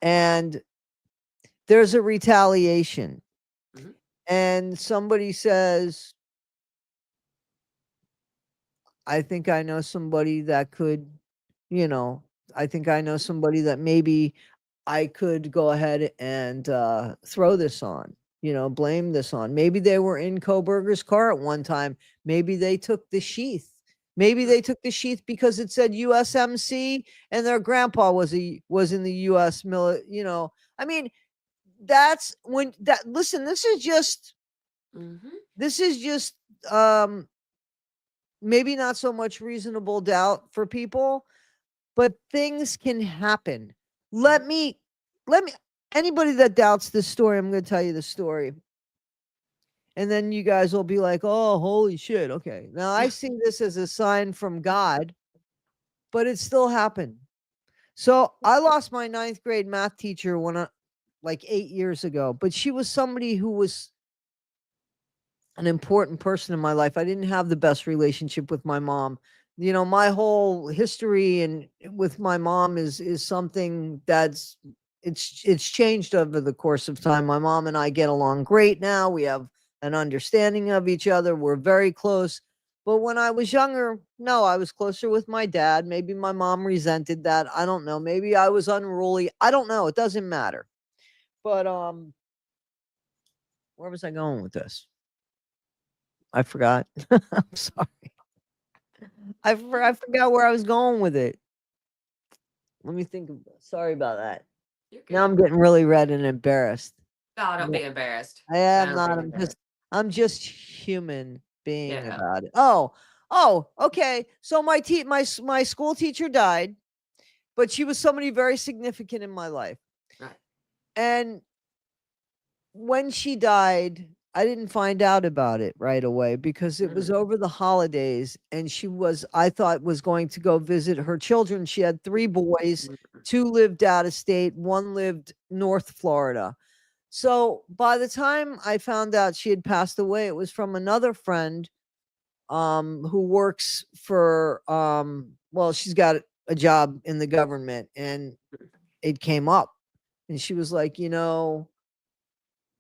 And there's a retaliation. And somebody says, I think I know somebody that could, I think I know somebody that maybe I could go ahead and throw this on, blame this on. Maybe they were in Koberger's car at one time. Maybe they took the sheath. Maybe they took the sheath because it said USMC and their grandpa was in the US military, I mean, that's when that listen, this is just maybe not so much reasonable doubt for people, but things can happen. Let me anybody that doubts this story, I'm going to tell you the story. And then you guys will be like, "Oh, holy shit." Okay. Now I see this as a sign from God, but it still happened. So I lost my 9th grade math teacher like 8 years ago, but she was somebody who was an important person in my life. I didn't have the best relationship with my mom. My whole history and with my mom is something that's it's changed over the course of time. My mom and I get along great now. We have an understanding of each other. We're very close. But when I was younger, no, I was closer with my dad. Maybe my mom resented that. I don't know. Maybe I was unruly. I don't know. It doesn't matter. But where was I going with this? I forgot. I'm sorry. I forgot where I was going with it. Let me think. Sorry about that. Now I'm getting really red and embarrassed. Oh, don't be embarrassed. I am not. I'm just human being about it. Oh, okay. So my school teacher died, but she was somebody very significant in my life. Right. And when she died, I didn't find out about it right away because it was over the holidays and I thought was going to go visit her children. She had 3 boys, 2 lived out of state, 1 lived North Florida. So by the time I found out she had passed away, it was from another friend who works for well, she's got a job in the government, and it came up, and she was like,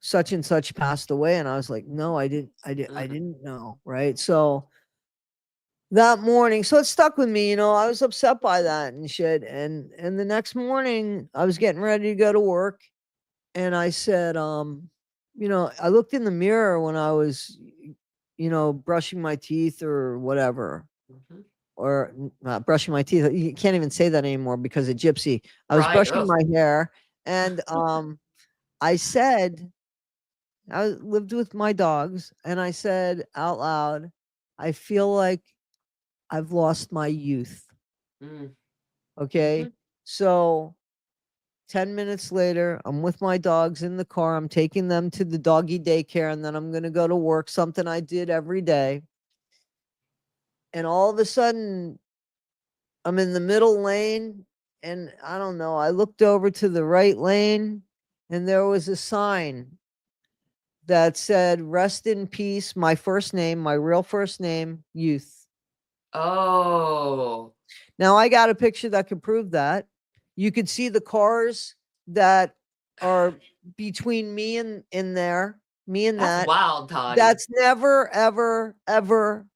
such and such passed away, and I was like, no, I didn't know, right? So that morning, so it stuck with me, I was upset by that and shit, and the next morning I was getting ready to go to work, and I said, I looked in the mirror when I was, brushing my teeth or whatever, or not brushing my teeth. You can't even say that anymore because of Gypsy. I was Right. brushing my hair, and I said, I lived with my dogs, and I said out loud, I feel like I've lost my youth. Okay. So 10 minutes later, I'm with my dogs in the car. I'm taking them to the doggy daycare, and then I'm going to go to work, something I did every day. And all of a sudden, I'm in the middle lane, and I don't know. I looked over to the right lane, and there was a sign that said, "Rest in peace, my first name, my real first name, youth." Oh. Now, I got a picture that could prove that. You could see the cars that are between me and in there, me and That's that. wild, Toddy. That's never, ever, ever.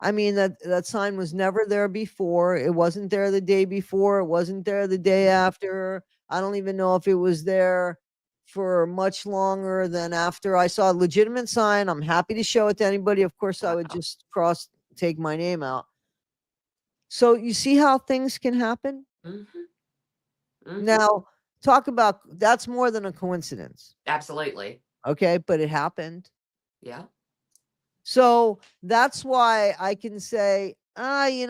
I mean, that sign was never there before. It wasn't there the day before. It wasn't there the day after. I don't even know if it was there for much longer than after I saw a legitimate sign. I'm happy to show it to anybody. Of course, I would just take my name out. So you see how things can happen? Now, talk about, that's more than a coincidence. Absolutely. Okay, but it happened. Yeah. So that's why I can say, I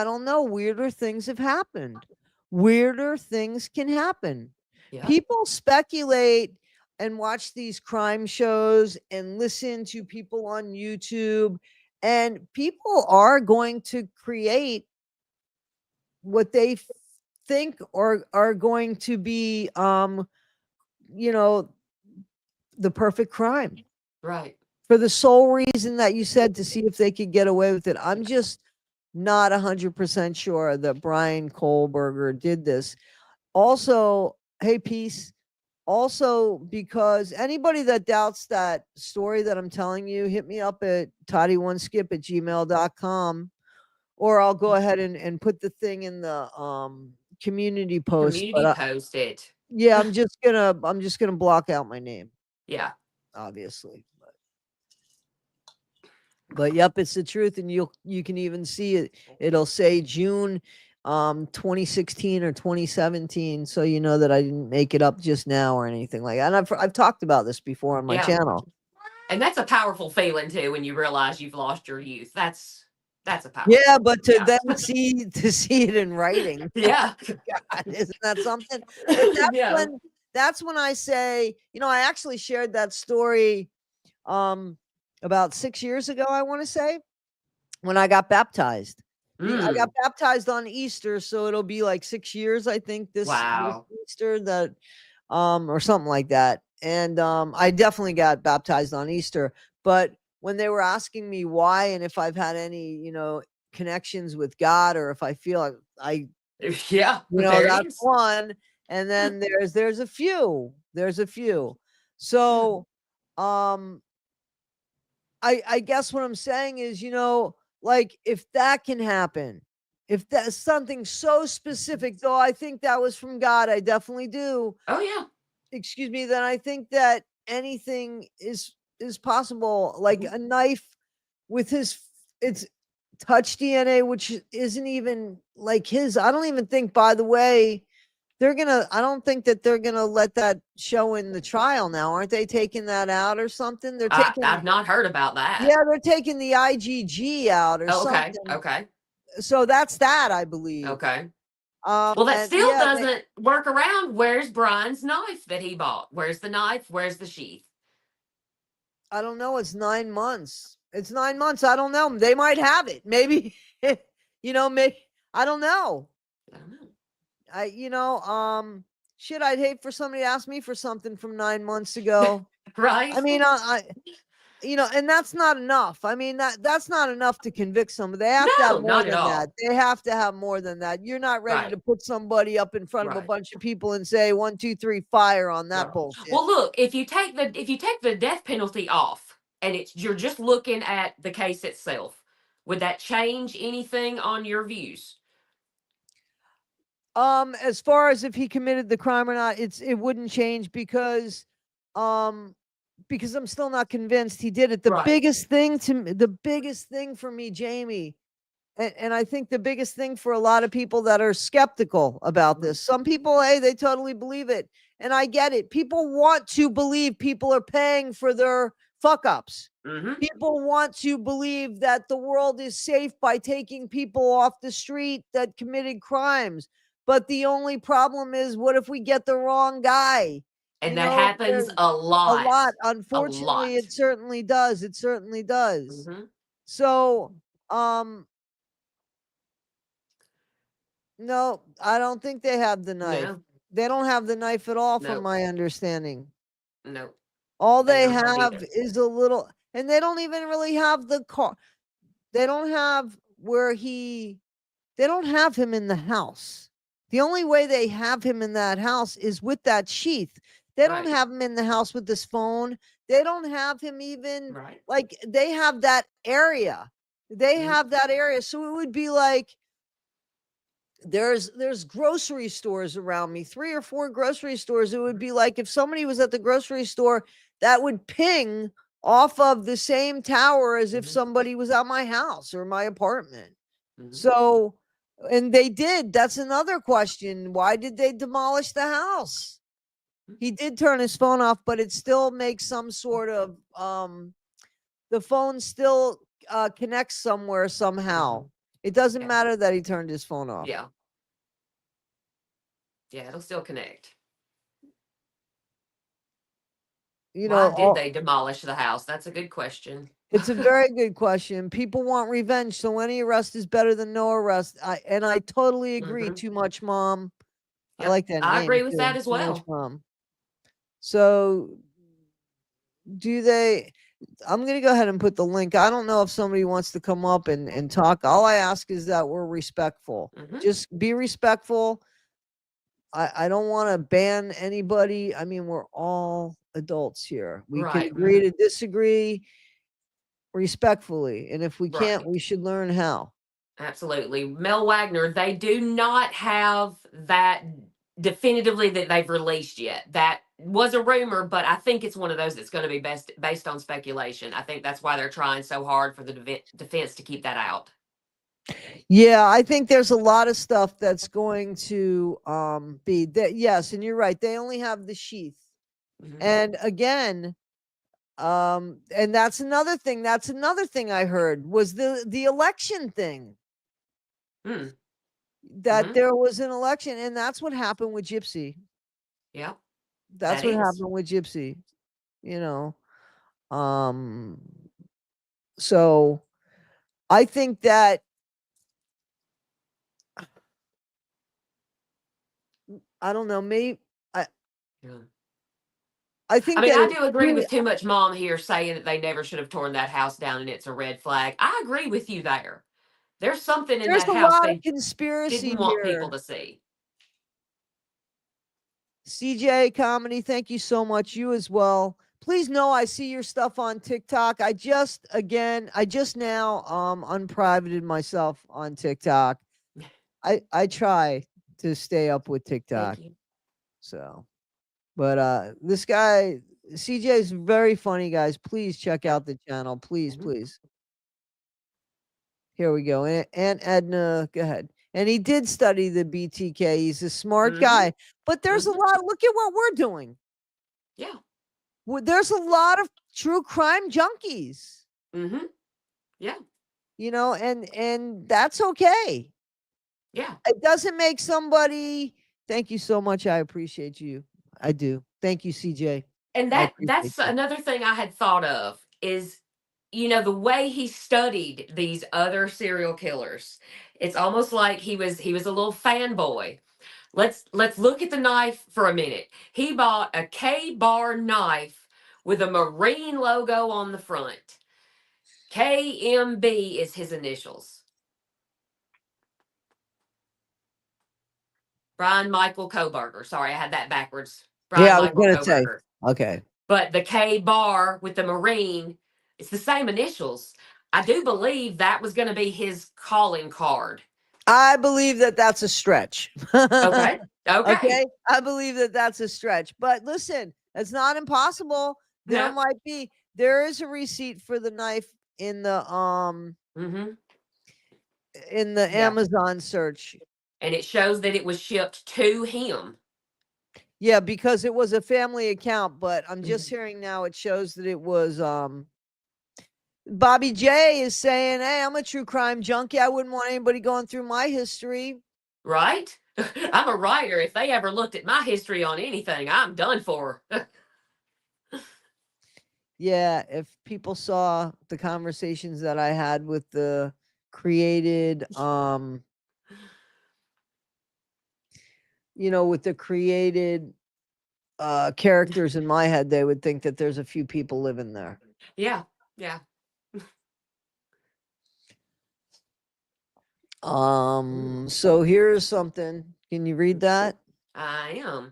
don't know, weirder things have happened. Weirder things can happen. Yeah. People speculate and watch these crime shows and listen to people on YouTube, and people are going to create what they think or are going to be the perfect crime. Right. For the sole reason that you said, to see if they could get away with it. I'm just not 100% sure that Brian Kohlberger did this. Also, hey, peace. Also, because anybody that doubts that story that I'm telling you, hit me up at toddy1skip@gmail.com, or I'll go ahead and put the thing in the community post. Community post it. Yeah, I'm just gonna block out my name. Yeah. Obviously. But yep, it's the truth, and you can even see it. It'll say June 2016 or 2017, so you know that I didn't make it up just now or anything like that. And I've talked about this before on my channel. And that's a powerful feeling too when you realize you've lost your youth. That's a powerful. Yeah, but to then see it in writing. Yeah. God, isn't that something? But that's when I say, I actually shared that story about 6 years ago, I want to say, when I got baptized. I got baptized on Easter, so it'll be like 6 years, I think, this Easter, that or something like that. And I definitely got baptized on Easter. But when they were asking me why, and if I've had any, connections with God, or if I feel like that's one. And then there's a few. So I guess what I'm saying is, like, if that can happen, if that's something so specific, though I think that was from God, I definitely do. Oh yeah. Excuse me, then I think that anything is possible. Like a knife with it's touch DNA, which isn't even like his. I don't even think, by the way, I don't think that they're gonna let that show in the trial now. Aren't they taking that out or something? I've not heard about that. Yeah, they're taking the IgG out or something. Okay. So that's that, I believe. Okay. Well, that still doesn't work around. Where's Brian's knife that he bought? Where's the knife? Where's the sheath? I don't know. It's 9 months. It's 9 months. I don't know. They might have it. Maybe, maybe, I don't know. Shit, I'd hate for somebody to ask me for something from 9 months ago. Right. I mean, and that's not enough. I mean, that's not enough to convict somebody. They have to have No, more not at than all. that. They have to have more than that. You're not ready Right. to put somebody up in front of a Right. bunch of people and say 1, 2, 3, fire on that Right. bullshit. Well, look, if you take the death penalty off and you're just looking at the case itself, would that change anything on your views? As far as if he committed the crime or not, it wouldn't change because I'm still not convinced he did it. The Right. biggest thing the biggest thing for me, Jamie, and I think the biggest thing for a lot of people that are skeptical about this, some people, hey, they totally believe it. And I get it. People want to believe people are paying for their fuck ups. Mm-hmm. People want to believe that the world is safe by taking people off the street that committed crimes. But the only problem is, what if we get the wrong guy? And that happens a A lot. lot. A Unfortunately, lot. it certainly does. It certainly does. Mm-hmm. So, no, I don't think they have the knife. No. They don't have the knife at all, from No. my understanding. No. All They they don't have either. is a little, and they don't even really have the car. They don't have they don't have him in the house. The only way they have him in that house is with that sheath. They don't Right. have him in the house with this phone. They don't have him even Right. like, they have that area. They Mhm. have that area. So it would be like, there's grocery stores around me, 3 or 4 grocery stores. It would be like if somebody was at the grocery store, that would ping off of the same tower as if Mhm. somebody was at my house or my apartment. Mhm. So, and they did. That's another question. Why did they demolish the house? He did turn his phone off, but it still makes some sort of the phone still connects somewhere somehow. Mhm. It doesn't Yeah. matter that he turned his phone off. Yeah. Yeah, it'll still connect. Why did All, they demolish the house? That's a good question. it's a very good question. People want revenge, so any arrest is better than no arrest. I totally agree. Mhm. Too much mom. I Yep. like that I name agree with that too. as Too much well. mom. So do they? I'm gonna go ahead and put the link. I don't know if somebody wants to come up and talk. All I ask is that we're respectful. Mhm. Just be respectful. I don't want to ban anybody. I mean, we're all adults here. We can Right. agree to disagree respectfully. And if we can't, Right. we should learn how. Absolutely. Mel Wagner, they do not have that definitively that they've released yet. That was a rumor, but I think it's one of those that's going to be based on speculation. I think that's why they're trying so hard for the defense to keep that out. Yeah, I think there's a lot of stuff that's going to be that. Yes, and you're right. They only have the sheath. Mhm. And again, and that's another thing. That's another thing I heard was the election thing. Mm. That Mhm. there was an election, and that's what happened with Gypsy. Yeah, That's that what is. happened with Gypsy. You know. Um so I think that I don't know, maybe I Yeah. I I think mean, that I it's do agree really, with Too Much Mom here saying that they never should have torn that house down and it's a red flag. I agree with you there. There's something in there's that a house lot of they conspiracy didn't want people here. to see. CJ Comedy, thank you so much. You as well. Please know I see your stuff on TikTok. I just now unprivated myself on TikTok. I try to stay up with TikTok. Thank you. So, but this guy CJ is very funny, guys. Please check Yep. out the channel. Please, Mhm. please. Here we go. And Edna, go ahead. And he did study the BTK. He's a smart Mhm. guy. But there's a Mhm. lot. Look at what we're doing. Yeah. There's a lot of true crime junkies, Mhm. Yeah. and that's okay. Yeah. It doesn't make somebody. Thank you so much. I appreciate you. I do. Thank you, CJ. And I that's appreciate you. another thing I had thought of is the way he studied these other serial killers. It's almost like he was a little fanboy. Let's look at the knife for a minute. He bought a K-bar knife with a Marine logo on the front. KMB is his initials. Brian Michael Koberger. Sorry, I had that backwards. Brian Yeah, I was Michael gonna say. Koberger. Okay. But the K bar with the Marine, it's the same initials. I do believe that was going to be his calling card. I believe that that's a stretch. Okay. Okay. Okay. I believe that that's a stretch. But listen, it's not impossible. There No. might be. There is a receipt for the knife in the Mm-hmm. Yeah. Amazon search. And it shows that it was shipped to him. Yeah, because it was a family account, but I'm just hearing now it shows that it was Bobby J is saying, "Hey, I'm a true crime junkie. I wouldn't want anybody going through my history." Right? I'm a writer. If they ever looked at my history on anything, I'm done for. Yeah, if people saw the conversations that I had with the created with the created characters in my head, they would think that there's a few people living there. Yeah. Yeah. So here's something. Can you read that? I am.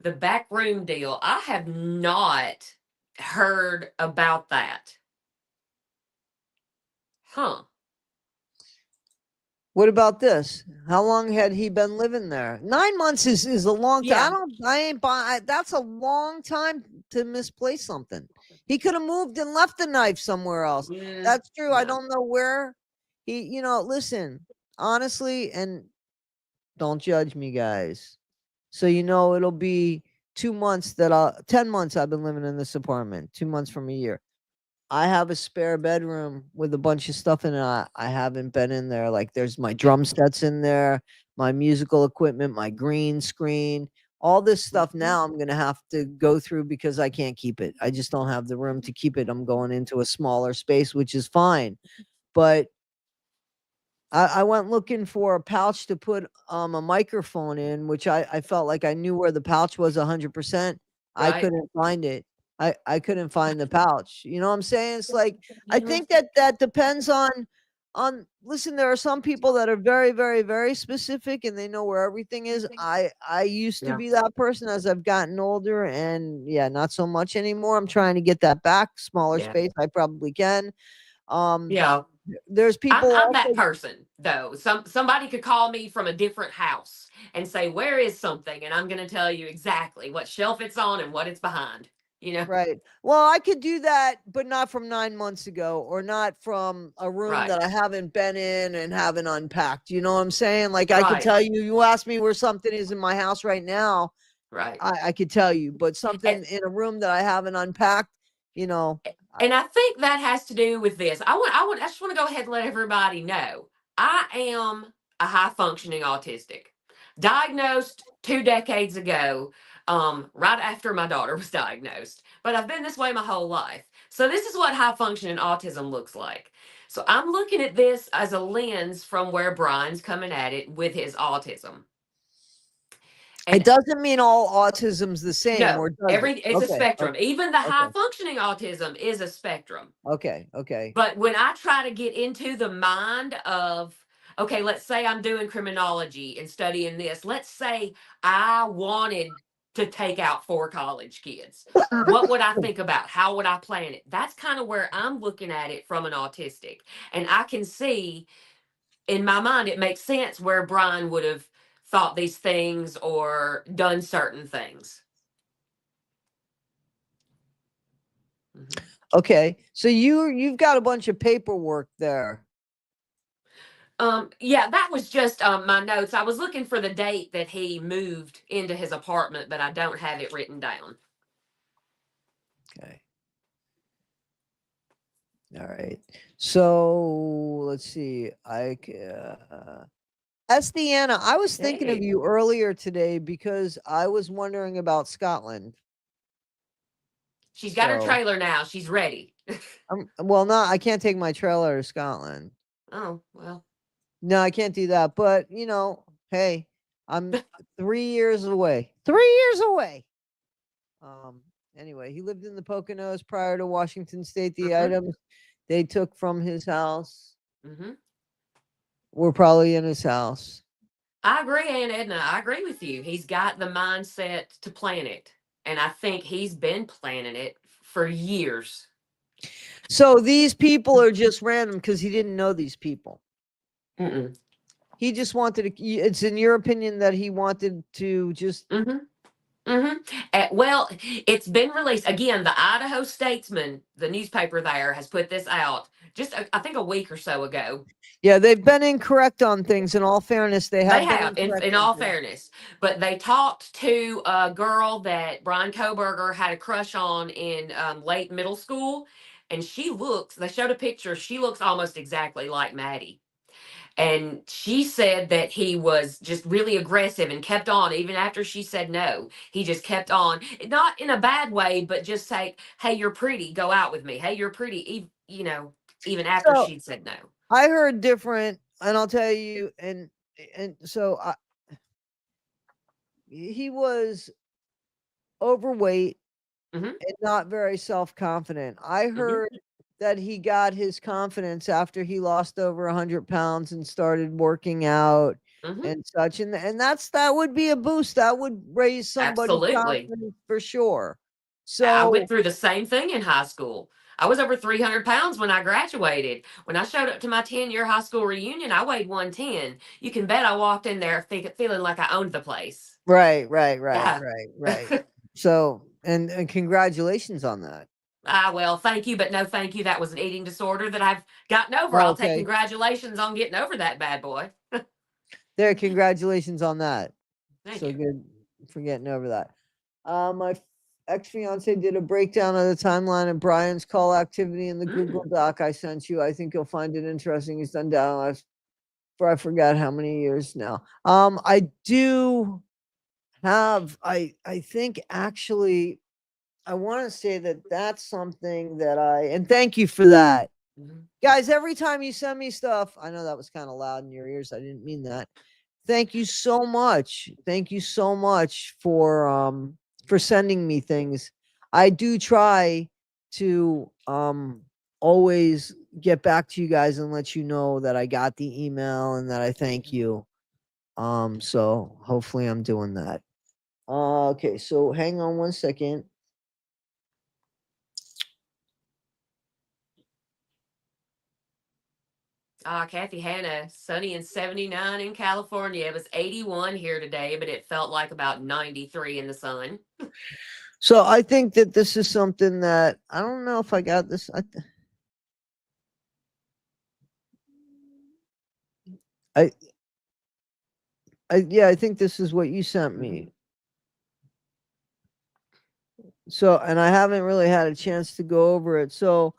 The backroom deal. I have not heard about that. Huh. What about this? How long had he been living there? 9 months is a long time. Yeah. I ain't buy. That's a long time to misplace something. He could have moved and left the knife somewhere else. That's true. I Yeah. don't know where he. Listen, honestly, and don't judge me, guys. So it'll be 2 months 10 months I've been living in this apartment. 2 months from a year. I have a spare bedroom with a bunch of stuff in it. I haven't been in there. Like there's my drum sets in there, my musical equipment, my green screen, all this stuff. Now I'm gonna have to go through because I can't keep it. I just don't have the room to keep it. I'm going into a smaller space, which is fine. But I went looking for a pouch to put a microphone in, which I felt like I knew where the pouch was 100%. I Right. couldn't find it. I couldn't find the pouch. You know what I'm saying? It's like I Mhm. think that depends on listen, there are some people that are very, very, very specific and they know where everything is. I used to Yeah. be that person as I've gotten older, and yeah, not so much anymore. I'm trying to get that back. Smaller Yeah. space, I probably can. Um Yeah. there's people I'm that also. person though. Somebody could call me from a different house and say, "Where is something?" And I'm going to tell you exactly what shelf it's on and what it's behind. You know. Right. Well, I could do that, but not from 9 months ago or not from a room Right. that I haven't been in and haven't unpacked. You know what I'm saying? Like I could Right. tell you, you ask me where something is in my house right now, Right. I could tell you, but And, something in a room that I haven't unpacked, you know, I- and I think that has to do with this. I just want to go ahead and let everybody know I am a high functioning autistic, diagnosed 2 decades ago, right after my daughter was diagnosed. But I've been this way my whole life. So this is what high functioning autism looks like. So I'm looking at this as a lens from where Brian's coming at it with his autism. it And doesn't mean all autism's the same, no, or does it? it's a Okay. spectrum. Even the high Okay. functioning autism is a spectrum. Okay. Okay. But when I try to get into the mind of, okay, let's say I'm doing criminology and studying this. Let's say I wanted to take out 4 college kids. What would I think about? How would I plan it? That's kind of where I'm looking at it from an autistic. And I can see in my mind, it makes sense where Brian would have thought these things or done certain things. Mhm. Okay. So you've got a bunch of paperwork there. Yeah, that was just my notes. I was looking for the date that he moved into his apartment, but I don't have it written down. Okay. All right. So let's see. Estiana, I was thinking of Hey, you earlier today because I was wondering about Scotland. she's got her So, trailer now. She's ready. well, no, I can't take my trailer to Scotland. Oh, well. No, I can't do that. But hey, I'm 3 years away. 3 years away. Um, Anyway, he lived in the Poconos prior to Washington State. The Mhm. items they took from his house Mhm. were probably in his house. I agree, Aunt Edna. I agree with you. He's got the mindset to plan it, and I think he's been planning it for years. So these people are just random because he didn't know these people. Mm-mm. He just wanted to. It's in your opinion that he wanted to just. Mm-hmm. Mm-hmm. Well, it's been released again. The Idaho Statesman, the newspaper there, has put this out just I think a week or so ago. Yeah, they've been incorrect on things. In all fairness, they They have been have, incorrect in on all things. fairness, but they talked to a girl that Brian Koberger had a crush on in late middle school, and she looks. They showed a picture. She looks almost exactly like Maddie. And she said that he was just really aggressive and kept on even after she said no. He just kept on, not in a bad way, but just say, "Hey, you're pretty. Go out with me. Hey, you're pretty." Even after So she'd said no. I heard different, and I'll tell you, and so he was overweight Hmm. and not very self-confident. I Hmm. heard that he got his confidence after he lost over 100 pounds and started working out Hmm. and such. And that would be a boost. That would raise somebody's Absolutely. confidence for sure. I So went through the same thing in high school. I was over 300 pounds when I graduated. When I showed up to my 10-year high school reunion, I weighed 110. You can bet I walked in there feeling like I owned the place. right, right, right, Yeah. right, right. So and congratulations on that. Well, thank you, but no thank you. That was an eating disorder that I've gotten over. I'll take Okay. congratulations on getting over that bad boy. There, congratulations on that. Thank So you. good for getting over that. My ex fiance did a breakdown of the timeline of Brian's call activity in the Google Mm. Doc I sent you. I think you'll find it interesting. He's done down for I forgot how many years now. I do have I think actually I want to say that that's something that and thank you for that. Mhm. Guys, every time you send me stuff, I know that was kind of loud in your ears. I didn't mean that. Thank you so much. Thank you so much for sending me things. I do try to always get back to you guys and let you know that I got the email and that I thank you. So hopefully I'm doing that. Okay, so hang on one second. Kathy Hanna, sunny and 79 in California. It was 81 here today, but it felt like about 93 in the sun. So I think that this is something that I don't know if I got this. I, yeah, I think this is what you sent me. So, and I haven't really had a chance to go over it. So,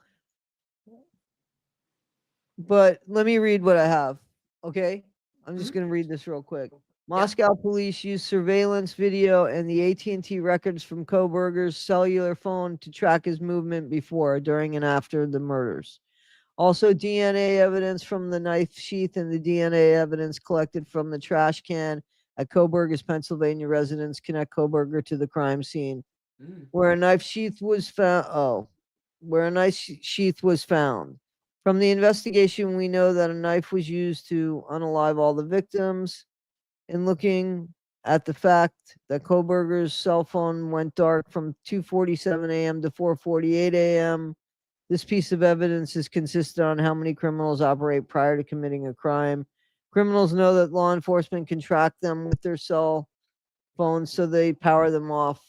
but let me read what I have. Okay. I'm just Mhm. going to read this real quick. Yep. Moscow police used surveillance video and the AT&T records from Koberger's cellular phone to track his movement before, during, and after the murders. Also, DNA evidence from the knife sheath and the DNA evidence collected from the trash can at Koberger's Pennsylvania residence connect Koberger to the crime scene, Mm. where a knife sheath was found. Oh, where a knife sheath was found. From the investigation, we know that a knife was used to unalive all the victims. In looking at the fact that Koberger's cell phone went dark from 2:47 a.m. to 4:48 a.m., this piece of evidence is consistent on how many criminals operate prior to committing a crime. Criminals know that law enforcement can track them with their cell phones, so they power them off.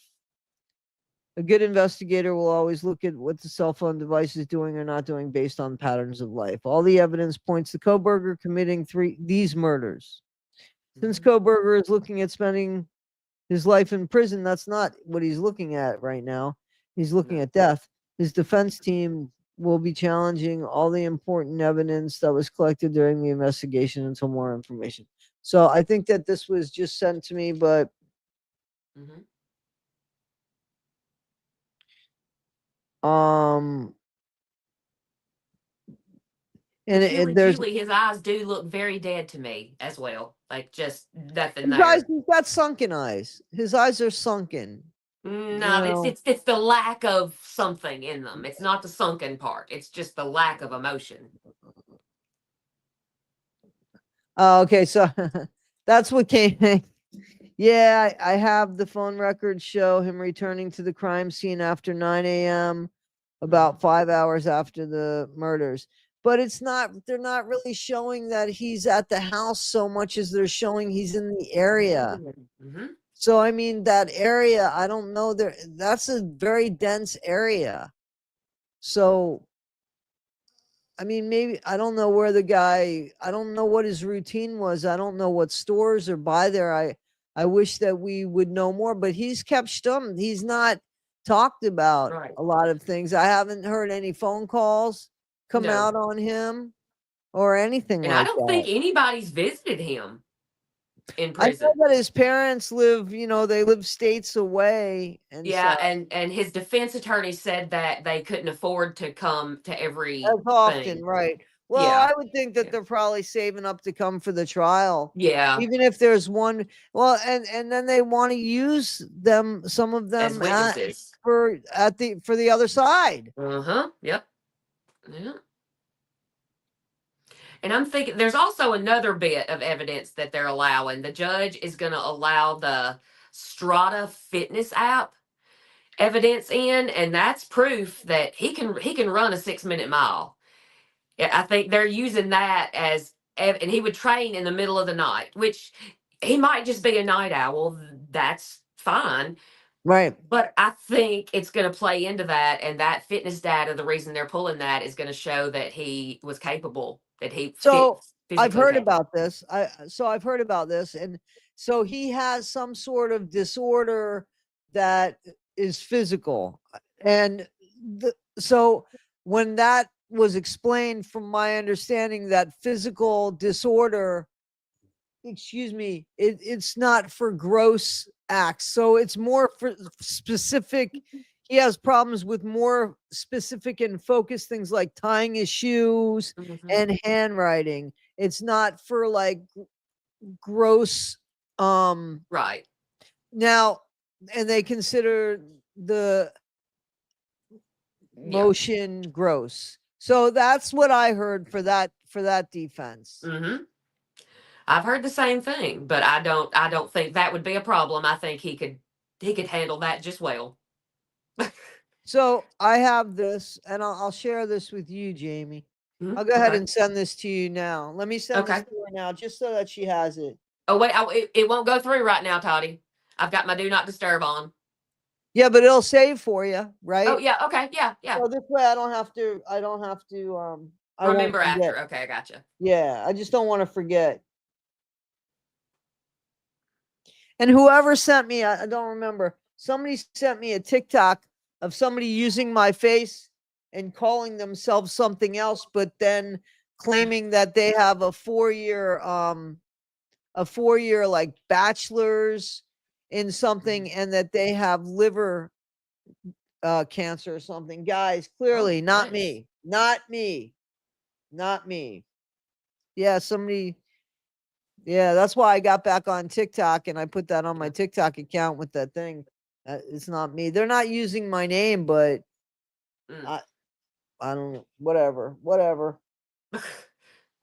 A good investigator will always look at what the cell phone device is doing or not doing based on patterns of life. All the evidence points to Koberger committing these murders. Since Mhm. Koberger is looking at spending his life in prison, that's not what he's looking at right now. He's looking No. at death. His defense team will be challenging all the important evidence that was collected during the investigation until more information. So I think that this was just sent to me, but Mhm. um and But Julie, there's his eyes do look very dead to me as well. Like just nothing his eyes, there. he's got sunken eyes. His eyes are sunken. No, No. it's the lack of something in them. It's not the sunken part. It's just the lack of emotion. Oh, okay, so that's what came. Yeah, I have the phone records show him returning to the crime scene after 9 a.m., about 5 hours after the murders. But they're not really showing that he's at the house so much as they're showing he's in the area. Mm-hmm. So, I mean, that area, I don't know, that's a very dense area. So, I mean, maybe I don't know where I don't know what his routine was. I don't know what stores are by there. I wish that we would know more, but he's kept stum. He's not talked about Right. a lot of things. I haven't heard any phone calls come No. out on him or anything And I like don't think that. anybody's visited him in I know prison. that his parents live, they live states away and Yeah, stuff. and his defense attorney said that they couldn't afford to come to As often, everything. right. Well, Yeah. I would think that Yeah. they're probably saving up to come for the trial. Yeah. Even if there's one, well, and then they want to use some of As them witnesses. for the other side. Uh-huh. Yep. Yeah. And I'm thinking there's also another bit of evidence that they're allowing. The judge is going to allow the Strata fitness app evidence in, and that's proof that he can run a 6 minute mile. Yeah, I think they're using that as and he would train in the middle of the night, which he might just be a night owl. That's fine. Right. But I think it's going to play into that, and that fitness data, the reason they're pulling that is going to show that he was capable, that he So I've physically heard capable. about this. I've heard about this, and so he has some sort of disorder that is physical, and so when that was explained, from my understanding, that physical disorder, excuse me, it's not for gross acts, so it's more for specific. He has problems with more specific and focused things like tying his shoes Hmm. and handwriting. It's not for like gross. Right. Now, and they consider the Yeah. motion gross, so that's what I heard for that defense. Hmm. I've heard the same thing, but I don't think that would be a problem. I think he could handle that just well. So I have this, and I'll share this with you, Jamie. Mhm. I'll go ahead Okay. and send this to you now. Let me send this Okay. to her now, just so that she has it. Oh wait, it won't go through right now, Toddy. I've got my do not disturb on. Yeah, but it'll save for you, Oh right? yeah, okay, yeah, yeah. So this way, I don't have to. I don't have to. I won't Remember forget. after. Okay, I gotcha. Yeah, I just don't want to forget. And whoever sent me, I don't remember. Somebody sent me a TikTok of somebody using my face and calling themselves something else, but then claiming that they have a 4 year like bachelor's in something, and that they have liver cancer or something. Guys, Oh, clearly not nice. me. Not me. Not me. Yeah, somebody. Yeah, that's why I got back on TikTok and I put that on my Yeah. TikTok account with that thing. It's not me. They're not using my name, but Mm. I I don't know. Whatever.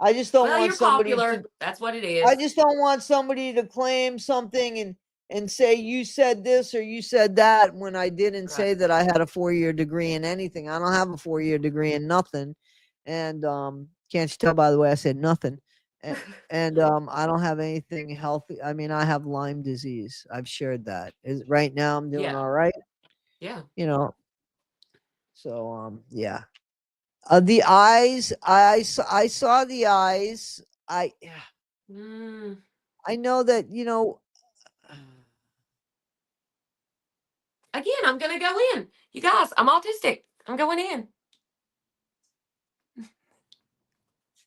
I just don't Well, want you're somebody to popular. That's what it I is. just don't want somebody to claim something and say you said this or you said that, when I didn't Right. say that I had a 4 year degree in anything. I don't have a 4 year degree in nothing. And can't you tell by the way I said nothing? A- And I don't have anything healthy. I mean, I have Lyme disease. I've shared that. Right now I'm doing Yeah. all right, Yeah. you know. So yeah. The eyes, I saw the eyes. Mm. I know that, Again, I'm gonna go in. You guys, I'm autistic. I'm going in.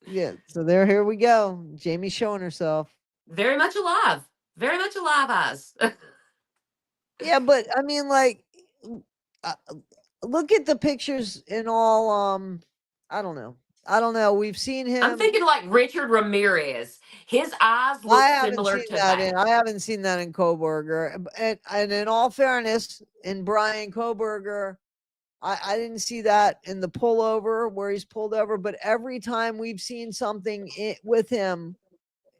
yeah, so here we go. Jamie showing herself. Very much alive. Very much alive, eyes. Yeah, but I mean, like, uh, look at the pictures in all. I don't know. I don't know. We've seen I'm him. thinking like Richard Ramirez. His eyes I look haven't similar seen to that that. in. I haven't seen that in Koberger. And in all fairness, in Brian Koberger, I didn't see that in the pullover where he's pulled over. But every time we've seen something with him,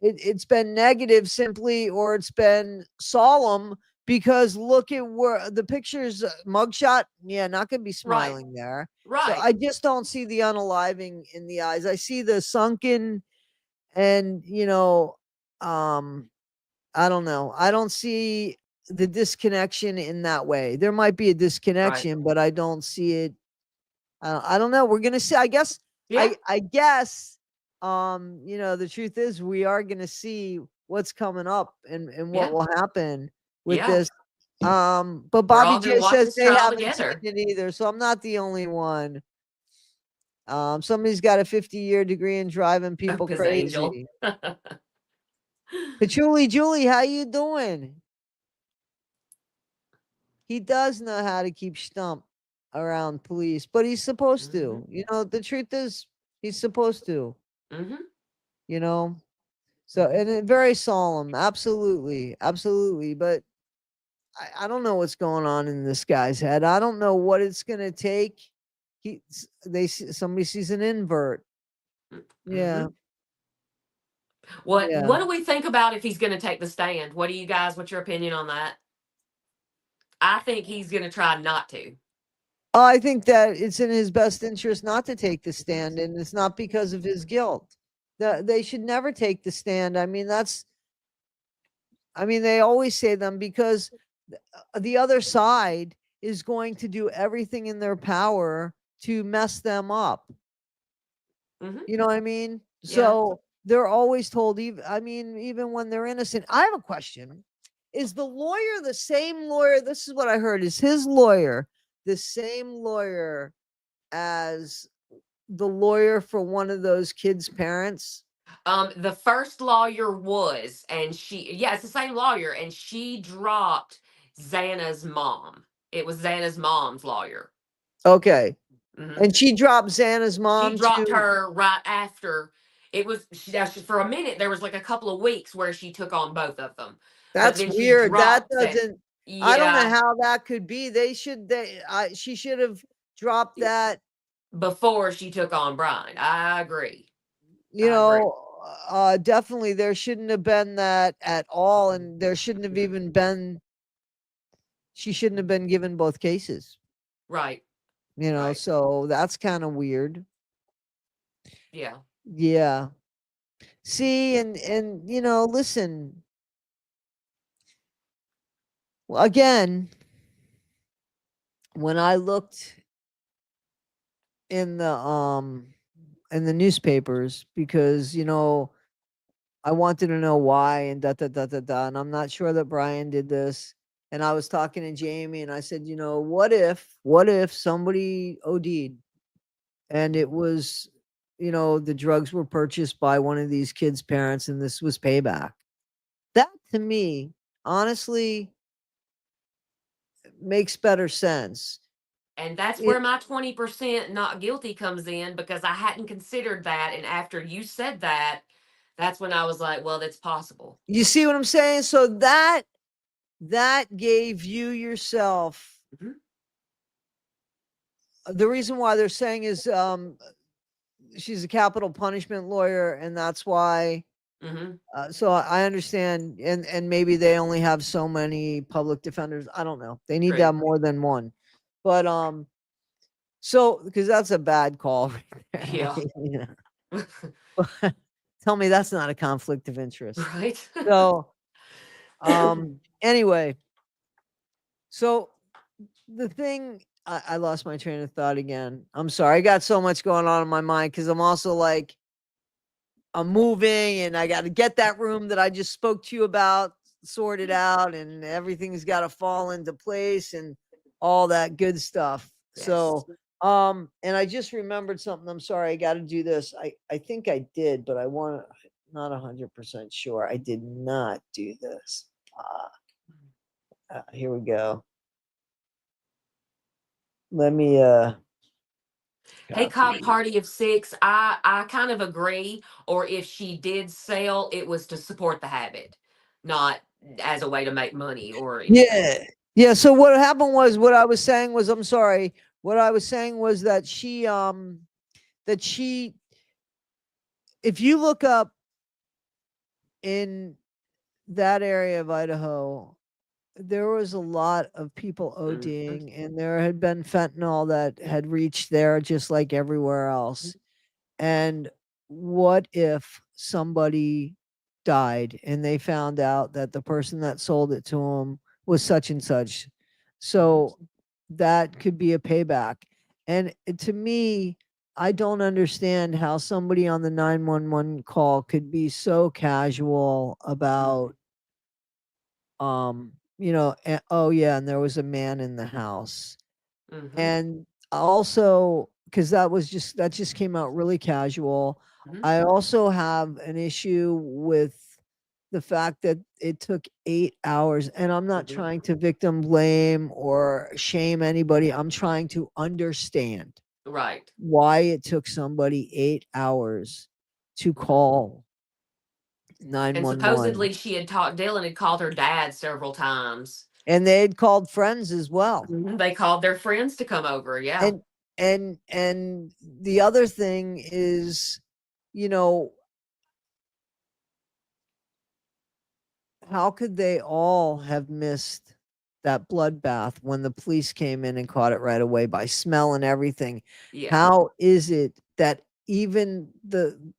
it's been negative simply, or it's been solemn, because look at where the pictures, mugshot. Yeah, not gonna be Right. smiling there. So Right. I just don't see the unaliving in the eyes. I see the sunken, and I don't know. I don't see the disconnection in that way. There might be a Right. disconnection, but I don't see it. I don't know. We're gonna see. I guess. Yeah. I guess. The truth is, we are gonna see what's coming up, and what Yeah. will happen with Yeah. this. But We're Bobby all going to J watch says this they trial haven't seen together. it either, so I'm not the only one. Somebody's got a 50-year degree in driving people Because Angel. crazy. Patchouli Julie, how you doing? He does know how to keep stump around police, but he's supposed to. The truth is, he's supposed to. Mm-hmm. You know. So, and very solemn, absolutely, absolutely. But I don't know what's going on in this guy's head. I don't know what it's gonna take. Somebody sees an invert. Mm-hmm. Yeah, What yeah. do we think about if he's going to take the stand? What do you guys? What's your opinion on that? I think he's going to try not to. I think that it's in his best interest not to take the stand, and it's not because of his guilt. They should never take the stand. They always say them because the other side is going to do everything in their power to mess them up. Mm-hmm. You know what I mean? Yeah. So they're always told, even when they're innocent. I have a question. Is the lawyer the same lawyer? This is what I heard. Is his lawyer the same lawyer as the lawyer for one of those kids' parents? The first lawyer was, and it's the same lawyer, and she dropped Xana's mom. It was Xana's mom's lawyer. Okay. Hmm. And she dropped Xana's She mom dropped to. her right after. It was for a minute. There was like a couple of weeks where she took on both of them, but That's then she weird. That dropped Xan. doesn't. I don't know Yeah, how that could be. She should have dropped that. before she took on Brian. I agree. You I agree. know, definitely there shouldn't have been that at all, and there shouldn't have even been. She shouldn't have been given both cases. Right. Right. So that's kind of weird. Yeah. Yeah. See, and listen. Again, when I looked in the newspapers, because I wanted to know why, and da da da da da, and I'm not sure that Brian did this. And I was talking to Jamie, and I said, what if somebody OD'd, and it was, the drugs were purchased by one of these kids' parents, and this was payback. That, to me, honestly, makes better sense. And that's It where my 20% not guilty comes in, because I hadn't considered that. And after you said that, that's when I was like, well, that's possible. You see what I'm saying? So that gave you yourself. Mhm. The reason why they're saying is she's a capital punishment lawyer, and that's why. Mhm. So I understand, and maybe they only have so many public defenders. I don't know. They need to True. have more than one. But so, because that's a bad call right there. Yeah. Tell me that's not a conflict of interest. Right. So anyway, so the thing, I lost my train of thought again. I'm sorry. I got so much going on in my mind, because I'm also like, I'm moving, and I got to get that room that I just spoke to you about sorted out, and everything's got to fall into place, and all that good stuff. Yes. So, and I just remembered something. I'm sorry. I got to do this. I think I did, but I want to, not 100% sure. I did not do this. Here we go. Let me, Hey, Cobb, party of six. I kind of agree. Or if she did sell, it was to support the habit, not as a way to make money or anything. Yeah. Yeah. So what happened was what I was saying was, I'm sorry. What I was saying was that that she, if you look up in that area of Idaho, there was a lot of people Mhm. ODing, and there had been fentanyl that had reached there just like everywhere else. And what if somebody died and they found out that the person that sold it to them was such and such? So that could be a payback. And to me, I don't understand how somebody on the 911 call could be so casual about, oh yeah, and there was a man in the house. Mhm. And also, because that just came out really casual. Mhm. I also have an issue with the fact that it took 8 hours, and I'm not Mhm. trying to victim blame or shame anybody. I'm trying to understand Right. why it took somebody 8 hours to Mhm. call And 911. supposedly she had talked. Dylan had called her dad several times. And they had called friends as well. They called their friends to come over. Yeah. And and the other thing is, you know, how could they all have missed that bloodbath when the police came in and caught it right away by smell and everything? Yeah. How is it that even the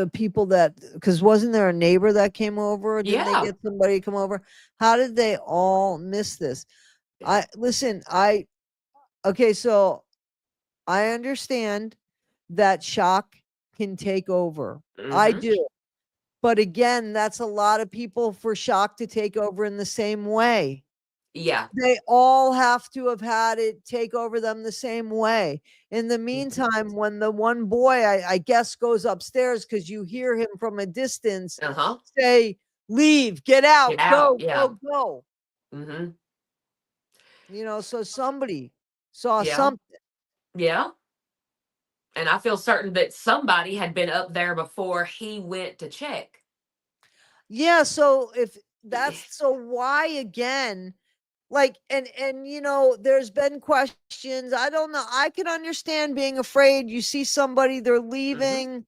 people that, because wasn't there a neighbor that came over, or didn't they Yeah. get somebody to come over? How did they all miss this? Yeah. I listen, I okay, so I understand that shock can take over. I Mhm. do. But again, that's a lot of people for shock to take over in the same way. Yeah. They all have to have had it take over them the same way. In the Mhm. meantime, when the one boy, I guess, goes upstairs because you hear him from a distance Uh-huh. say, leave, get Get out, out. go, Yeah. go, go. Mhm. So somebody saw Yeah. something. Yeah. And I feel certain that somebody had been up there before he went to check. Yeah. So if Yeah. that's so, why again? Like, and there's been questions. I don't know, I can understand being afraid. You see somebody, they're Mhm. leaving.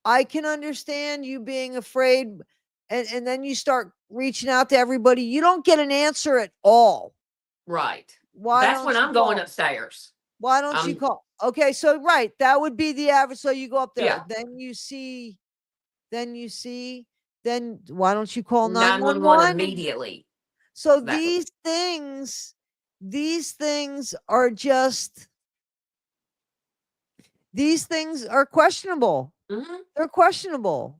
I can understand you being afraid, and then you start reaching out to everybody, you don't get an answer at all. Right. Why That's when don't you I'm going call? upstairs. Why don't you I'm call? Okay, so right, that would be the average. So you go up there, yeah. then you see then why don't you call 911 911? immediately. So That these things are just, these things are questionable. Mhm. They're questionable.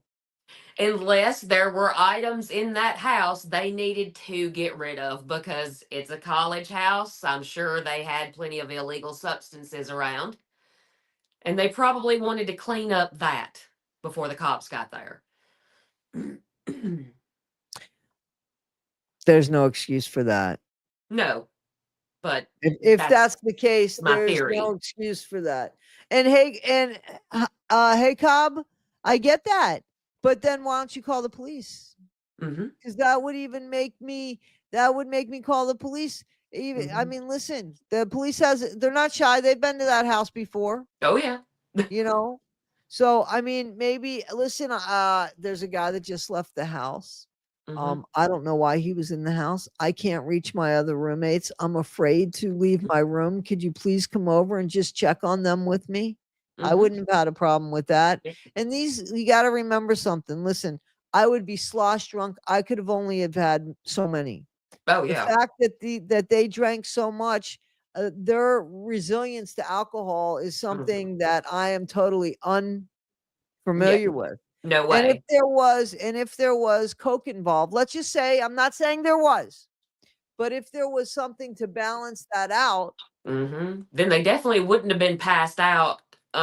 Unless there were items in that house they needed to get rid of because it's a college house. I'm sure they had plenty of illegal substances around. And they probably wanted to clean up that before the cops got there. There's no excuse for that. No, but If that's that's the case, my there's no theory. excuse for that. And hey Cobb, I get that. But then why don't you call the police? Hmm. Because that would make me call the police. Even, I Hmm. mean, listen, the police they're not shy. They've been to that house before. Oh, yeah. you know so I mean, maybe, listen, there's a guy that just left the house. Hmm. I don't know why he was in the house. I can't reach my other roommates. I'm afraid to leave my room. Could you please come over and just check on them with me? I Hmm. wouldn't have had a problem with that. And these, you got to remember something. Listen, I would be slosh drunk. I could have only have had so many. Oh, The yeah. fact that they drank so much, their resilience to alcohol is Hmm. something that I am totally Yeah. unfamiliar with. No And if way. there was coke involved, let's just say, I'm not saying there was, but if there was something to balance that out, Then they definitely wouldn't have been passed out. they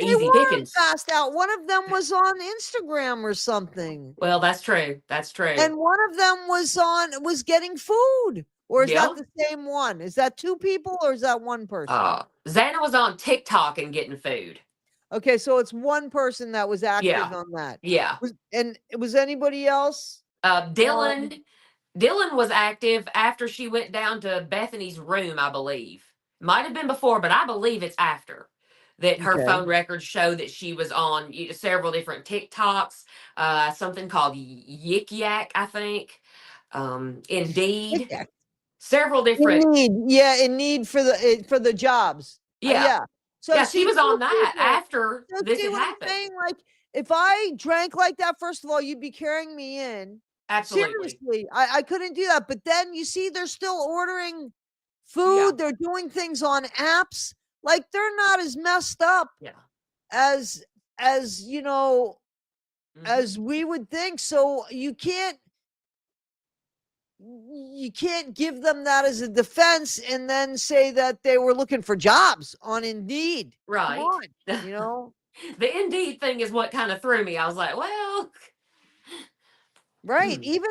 Easy weren't pickings. passed out. One of them was on Instagram or something, Well, that's true. That's true. and one of them was getting food. Or is that Yeah. the same one? Is that two people or is that one person? Xana was on TikTok and getting food. Okay, so it's one person that was active Yeah. on that. Yeah. And was anybody else? Dylan was active after she went down to Bethany's room, I believe. Might have been before, but I believe it's after that her Okay. phone records show that she was on several different TikToks, something called Yik Yak, I think. Indeed, Yeah. several In different. need, in need for the jobs. Yeah, Yeah. So yeah, she see, was two on that people. after So this see had what I'm happened. saying? Like, if I drank like that, first of all, you'd be carrying me in. Absolutely. Seriously, I couldn't do that. But then you see, they're still ordering Yeah. food. They're doing things on apps. Like, they're not as messed up Yeah. as as you know Hmm. as we would think. So you can't give them that as a defense and then say that they were looking for jobs on Indeed. Come Right. on, you know? The Indeed thing is what kind of threw me. I was like, well, Right. Even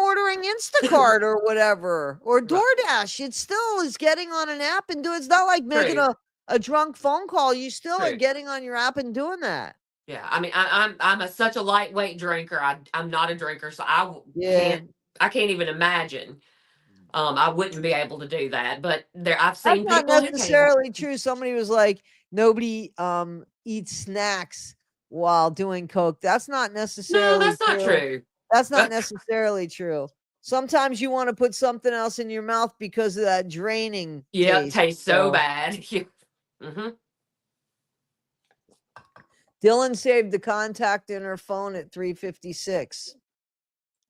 ordering Instacart or whatever, or right. DoorDash, it still is getting on an app and doing. It's not like making True. a drunk phone call. You still are True. getting on your app and doing that. Yeah. I mean, I'm such a lightweight drinker. I'm not a drinker, so Yeah. I can't even imagine. I wouldn't be able to do that. But I've That's seen not people who can. necessarily true. Somebody was like, nobody eats snacks while doing coke. That's not No, necessarily that's not true. true. That's not necessarily true. Sometimes you want to put something else in your mouth because of that draining Yeah, it taste. tastes so So bad. Hmm. Dylan saved the contact in her phone at 3:56.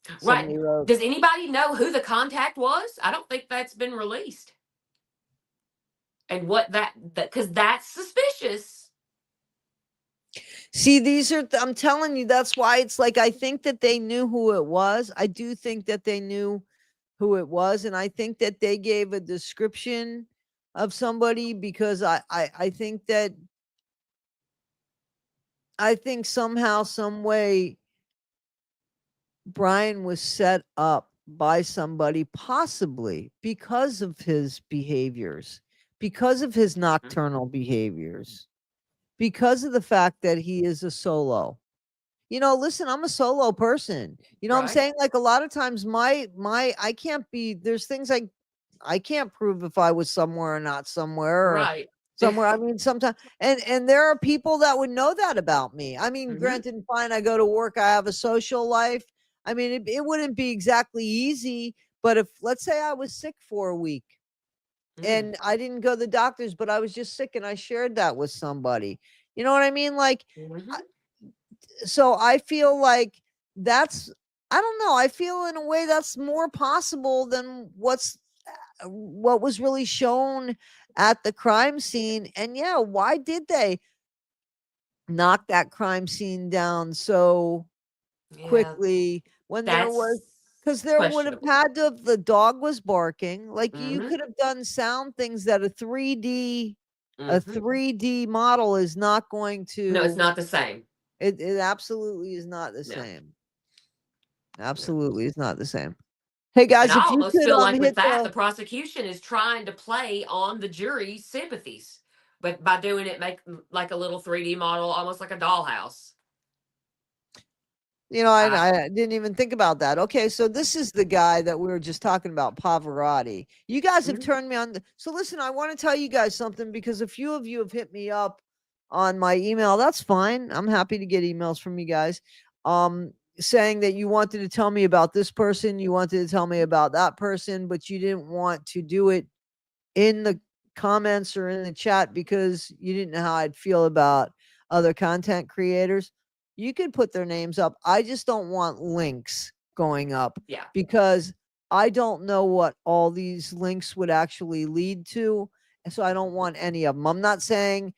Right. Somebody wrote. Does anybody know who the contact was? I don't think that's been released. And what that because that's suspicious. See, I'm telling you, that's why it's like, I think that they knew who it was. I do think that they knew who it was. And I think that they gave a description of somebody because I think somehow, some way, Brian was set up by somebody, possibly because of his behaviors, because of his nocturnal behaviors, because of the fact that he is a solo. Listen, I'm a solo person. You know what I'm Right. saying? Like, a lot of times I can't be, there's things I can't prove if I was somewhere or not somewhere, or Right. somewhere. I mean, sometimes, and there are people that would know that about me. I mean, Hmm. granted, fine, I go to work, I have a social life. I mean, it wouldn't be exactly easy, but if, let's say, I was sick for a week Mm. and I didn't go to the doctors, but I was just sick and I shared that with somebody. You know what I mean? Like, Hmm. so I feel like that's, I don't know, I feel in a way that's more possible than what was really shown at the crime scene. And yeah, why did they knock that crime scene down so Yeah, quickly when there was, that's because there would have questionable. had to have, the dog was barking, like, you Hmm. could have done sound things that a Hmm. 3D model is not going No, it's to. not the same. It absolutely is not the No, same. no. Absolutely is not the same. Hey And guys, I if you almost could feel like with hit that, the the, prosecution is trying to play on the jury's sympathies, but by doing it, make like a little 3D model, almost like a dollhouse. I, I didn't even think about that. Okay, so this is the guy that we were just talking about, Pavarotti. You guys have Mhm. turned me on. So listen, I want to tell you guys something, because a few of you have hit me up on my email. That's fine. I'm happy to get emails from you guys. Saying that you wanted to tell me about this person, you wanted to tell me about that person, but you didn't want to do it in the comments or in the chat because you didn't know how I'd feel about other content creators. You could put their names up. I just don't want links going up, Yeah. because I don't know what all these links would actually lead to. So I don't want any of them. I'm not saying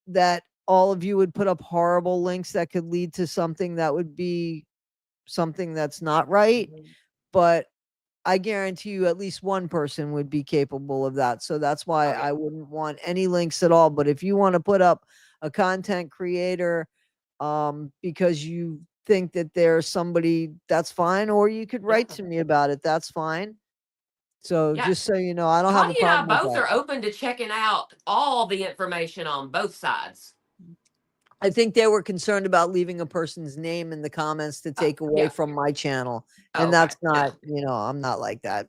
that all of you would put up horrible links that could lead to something that would be something that's not right, Mhm. but I guarantee you at least one person would be capable of that. So that's why Oh yeah. I wouldn't want any links at all. But if you want to put up a content creator, because you think that there's somebody, that's fine. Or you could write Yeah. to me about it. That's fine. So Yeah. just so you know, I don't have a Toddy and I problem with both that. are open to checking out all the information on both sides. I think they were concerned about leaving a person's name in the comments to take away Yeah. from my channel. Oh, And okay. that's not, No. I'm not like that.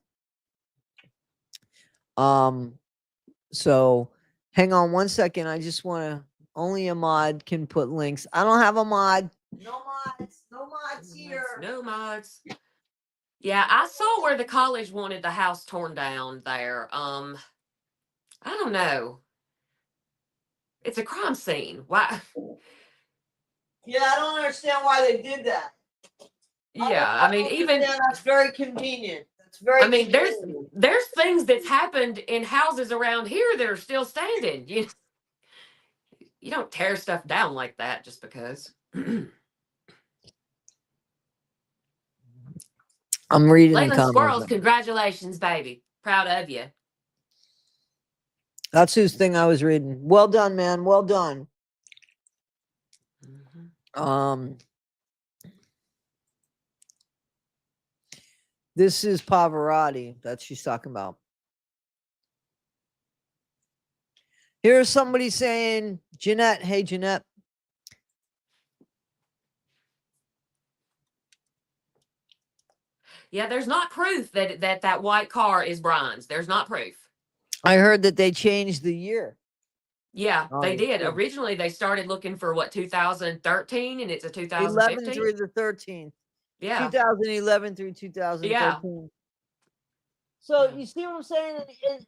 So hang on one second. I just want to, only a mod can put links. I don't have a mod. No mods here. No mods. Yeah, I saw where the college wanted the house torn down there. I don't know. It's a crime scene. Why? Yeah, I don't understand why they did that. Yeah, I mean, even that's very convenient. That's very. I mean, there's things that's happened in houses around here that are still standing. You don't tear stuff down like that just because. I'm reading the Leyland comments. Squirrels, congratulations, baby. Proud of you. That's whose thing I was reading. Well done, man. Well done. This is Pavarotti that she's talking about. Here's somebody saying, Jeanette, hey, Jeanette. Yeah, there's not proof that white car is Brian's. There's not proof. I heard that they changed the year. Yeah, they did. Originally, they started looking for 2013, and it's a 2015. 11 through the 13th. Yeah. 2011 through 2013. Yeah. So you see what I'm saying?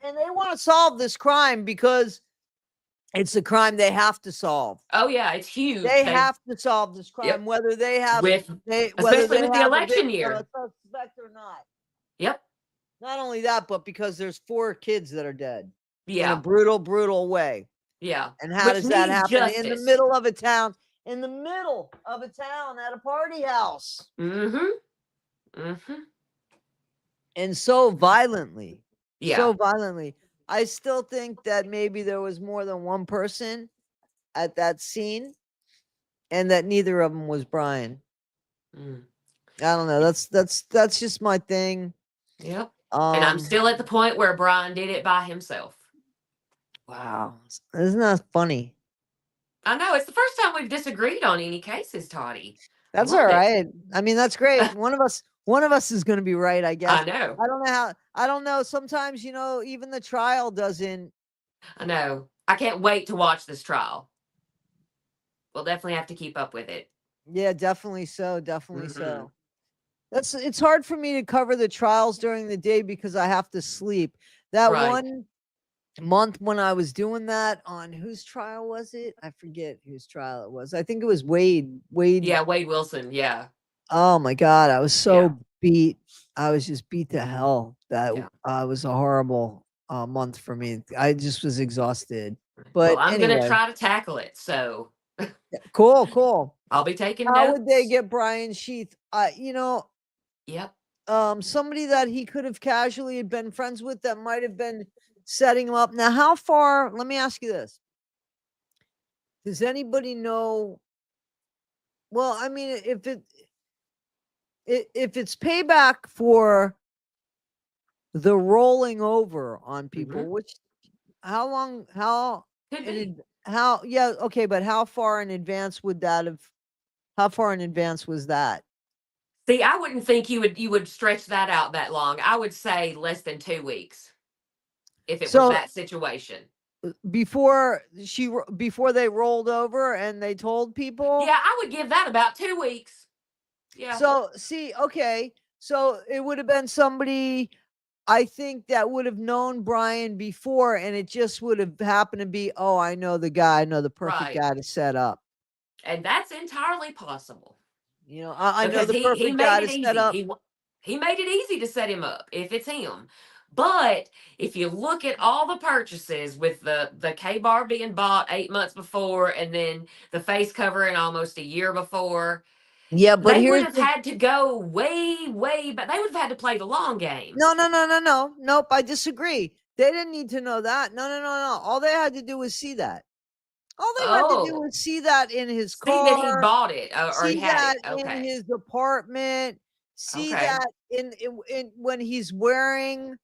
And they want to solve this crime because it's a crime they have to solve. Oh yeah, it's huge. They have to solve this crime, whether they have especially with the election year, a suspect or not. Yep. Not only that, but because there's 4 kids that are dead. Yeah. In a brutal way. Yeah. And how does that happen in the middle of a town? In the middle of a town at a party house. And so violently. Yeah. So violently. I still think that maybe there was more than one person at that scene and that neither of them was Brian. I don't know. That's just my thing. Yep. And I'm still at the point where Brian did it by himself. Wow. Isn't that funny? I know. It's the first time we've disagreed on any cases, Toddy. That's all right. I mean, that's great. One of us is going to be right, I guess. I know. I don't know. Sometimes, even the trial doesn't. I know. I can't wait to watch this trial. We'll definitely have to keep up with it. Yeah, definitely so. Definitely so. It's hard for me to cover the trials during the day because I have to sleep. That one month when I was doing that, on whose trial was it? I forget whose trial it was. I think it was Wade. Yeah, Wade Wilson. Yeah. Oh my God. I was so beat. I was just beat to hell. That was a horrible month for me. I just was exhausted. But I'm going to try to tackle it. So cool. I'll be taking notes. How would they get Brian Sheath? Yep. Somebody that he could have casually had been friends with that might have been setting him up. Now, how far? Let me ask you this: does anybody know? Well, I mean, if it's payback for the rolling over on people, which how long? Okay, but how far in advance would that have? How far in advance was that? See, I wouldn't think you would stretch that out that long. I would say less than 2 weeks. If it was that situation. Before they rolled over and they told people? Yeah, I would give that about 2 weeks. Yeah. So see, okay. So it would have been somebody, I think, that would have known Brian before, and it just would have happened to be, oh, I know the guy, I know the perfect guy to set up. And that's entirely possible. I know the perfect guy to set up. He made it easy to set him up if it's him. But if you look at all the purchases with the K-bar being bought 8 months before and then the face covering almost a year before. Yeah, but they would have had to go way, but they would have had to play the long game. No. Nope, I disagree. They didn't need to know that. No. All they had to do was see that. All they had to do was see that in his car. See that he bought it or he had it. Okay. In his apartment. See that in when he's wearing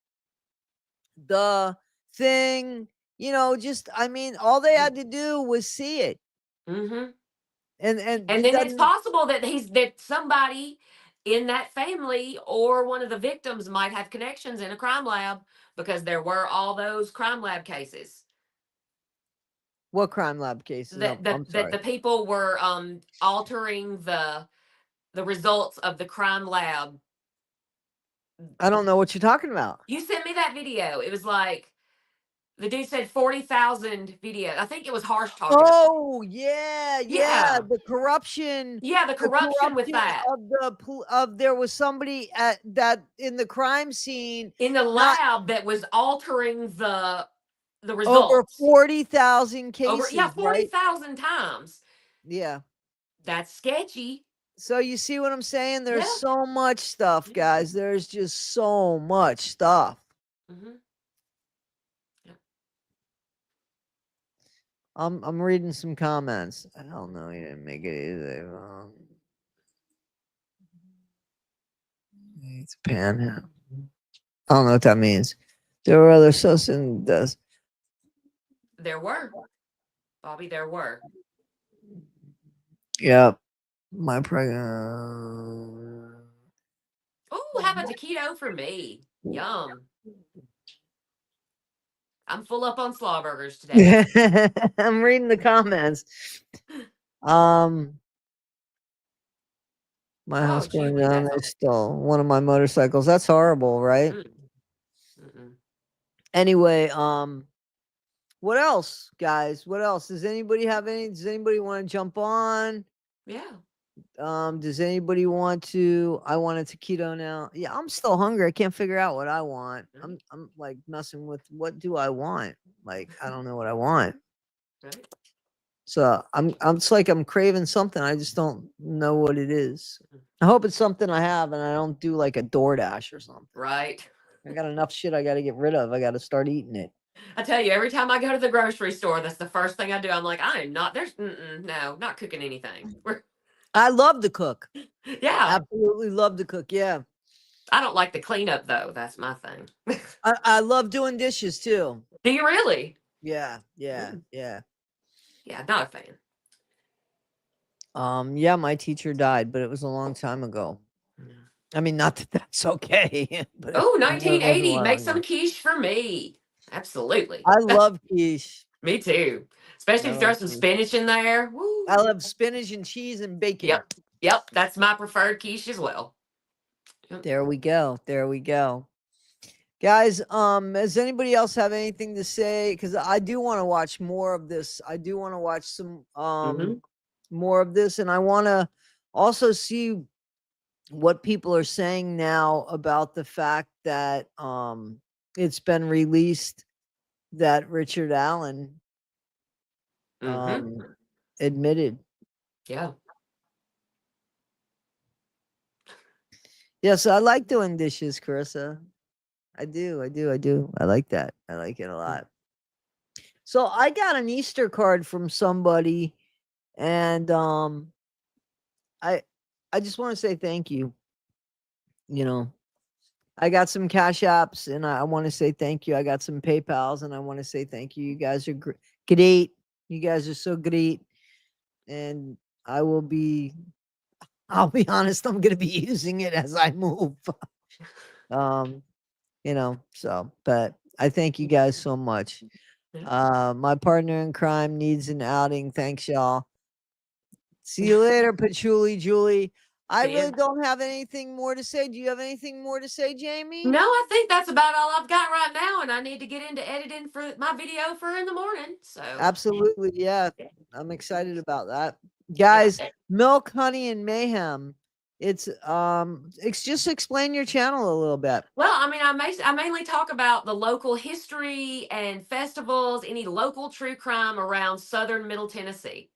the thing, just, I mean, all they had to do was see it. Mm-hmm. And And it then it's doesn't, possible that somebody in that family or one of the victims might have connections in a crime lab, because there were all those crime lab cases what crime lab cases? I'm that sorry. the people were altering the results of the crime lab. I don't know what you're talking about. You sent me that video. It was like the dude said 40,000 videos. I think it was Harsh talking about. Oh, yeah, yeah, Yeah. the corruption. Yeah, the The corruption with corruption that. of there was somebody at that in the crime scene, In the not lab that was altering the over results. 40,000 Over, yeah, cases, right? 40,000 times. Yeah. That's sketchy. So you see what I'm saying? There's Yeah. so much stuff, guys. There's just so much stuff. Mm-hmm. Yeah. I'm reading some comments. I don't know. You didn't make it easy. It's panhandle. I don't know what that means. There were other associations. Does. There were, Bobby, there were. Yep. My pregnant. Oh, have a taquito for me. Yum. I'm full up on slaw burgers today. I'm reading the comments. Um, my Oh, house burned Julie, down. that's They a. stole one of my motorcycles. That's horrible, right? Mm, mm-mm. Anyway, what else, guys? What else? Does anybody have any? Does anybody want to jump on? Yeah. Does anybody want to? I want a taquito now. Yeah, I'm still hungry. I can't figure out what I want. Right. I'm like messing with what do I want? Like I don't know what I want. Right. So I'm it's like I'm craving something. I just don't know what it is. Mm. I hope it's something I have and I don't do like a DoorDash or something. Right. I got enough shit I got to get rid of. I got to start eating it. I tell you, every time I go to the grocery store, that's the first thing I do. I'm like, I am not, no, not cooking anything. I love to cook. Yeah. Absolutely love to cook. Yeah. I don't like the cleanup though. That's my thing. I love doing dishes too. Do you really? Yeah. Yeah. Mm. Yeah. Yeah, not a fan. Yeah, my teacher died, but it was a long time ago. I mean, not that that's okay, but Oh, it was a 1980. while Make some ago. quiche for me. Absolutely. I love quiche. Me too. Especially I if you throw love some quiche. spinach in there. I Woo. love spinach and cheese and bacon. Yep. Yep. That's my preferred quiche as well. Yep. There we go. There we go. Guys, does anybody else have anything to say? Because I do want to watch more of this. I do want to watch some Mm-hmm. more of this, and I want to also see what people are saying now about the fact that it's been released that Richard Allen Mm-hmm. admitted. Yeah. Yes, I like doing dishes, Carissa. I do. I like that. I like it a lot. So I got an Easter card from somebody, and I I just want to say thank you. You know, I got some Cash Apps, and I want to say thank you. I got some PayPal's, and I want to say thank you. You guys are great. You guys are so great, and I will be. I'll be honest. I'm gonna be using it as I move. um, So, but I thank you guys so much. My partner in crime needs an outing. Thanks, y'all. See you later, Patchouli Julie. I See really ya. don't have anything more to say. Do you have anything more to say, Jamie? No, I think that's about all I've got right now, and I need to get into editing for my video for in the morning. So, Absolutely, yeah. I'm excited about that. yeah. Guys, Milk, Honey, and Mayhem. It's just explain your channel a little bit. Well, I mean, I mainly talk about the local history and festivals, any local true crime around southern Middle Tennessee.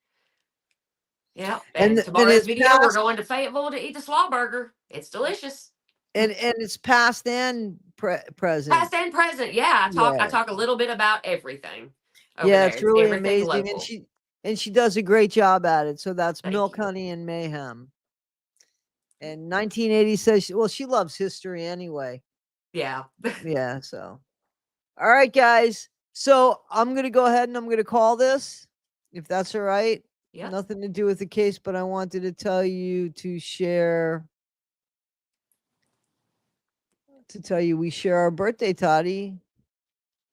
Yeah, and And tomorrow's it's video, we're past going to Fayetteville to eat the slaw burger. It's delicious. and it's past and present. Past and present. Yeah, I Yeah. talk a little bit about everything over Yeah, there. it's It's really everything amazing. local. And she does a great job at it. So that's Thank Milk, you. Honey, and Mayhem. And 1980 says she loves history anyway. Yeah. Yeah, so All right, guys. So I'm gonna go ahead and I'm gonna call this, if that's all right. Yep. Nothing to do with the case, but I wanted to tell you to share. To tell you we share our birthday, Toddy.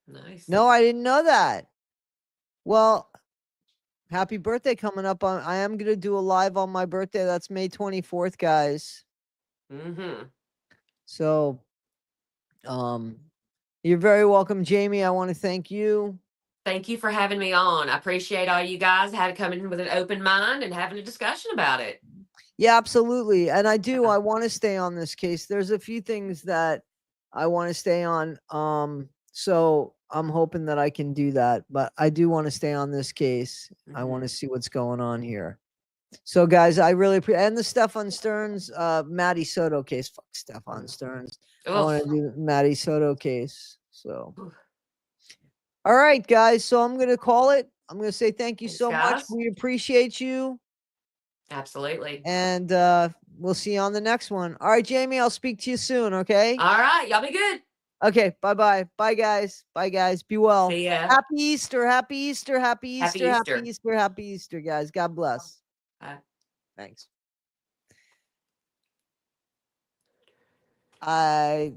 Nice. No, I didn't know that. Well, happy birthday coming up on. I am gonna do a live on my birthday. That's May 24th, guys. Mm-hmm. So, you're very welcome, Jamie. I want to thank you. Thank you for having me on. I appreciate all you guys had to come in with an open mind and having a discussion about it. Yeah, absolutely. And I do. I want to stay on this case. There's a few things that I want to stay on. So I'm hoping that I can do that. But I do want to stay on this case. I want to see what's going on here. So, guys, I really appreciate, and the Stefan Stearns, Maddie Soto case. Fuck Stefan Stearns. I want to do the Maddie Soto case. So, all right, guys. So I'm gonna call it. I'm gonna say thank you so much. We appreciate you. Absolutely. And we'll see you on the next one. All right, Jamie. I'll speak to you soon. Okay. All right. Y'all be good. Okay. Bye-bye. Bye, guys. Bye, guys. Be well. See ya. Happy Easter. Happy Easter. Happy Easter. Happy Easter. Happy Easter. Happy Easter, guys. God bless. Bye. Thanks. I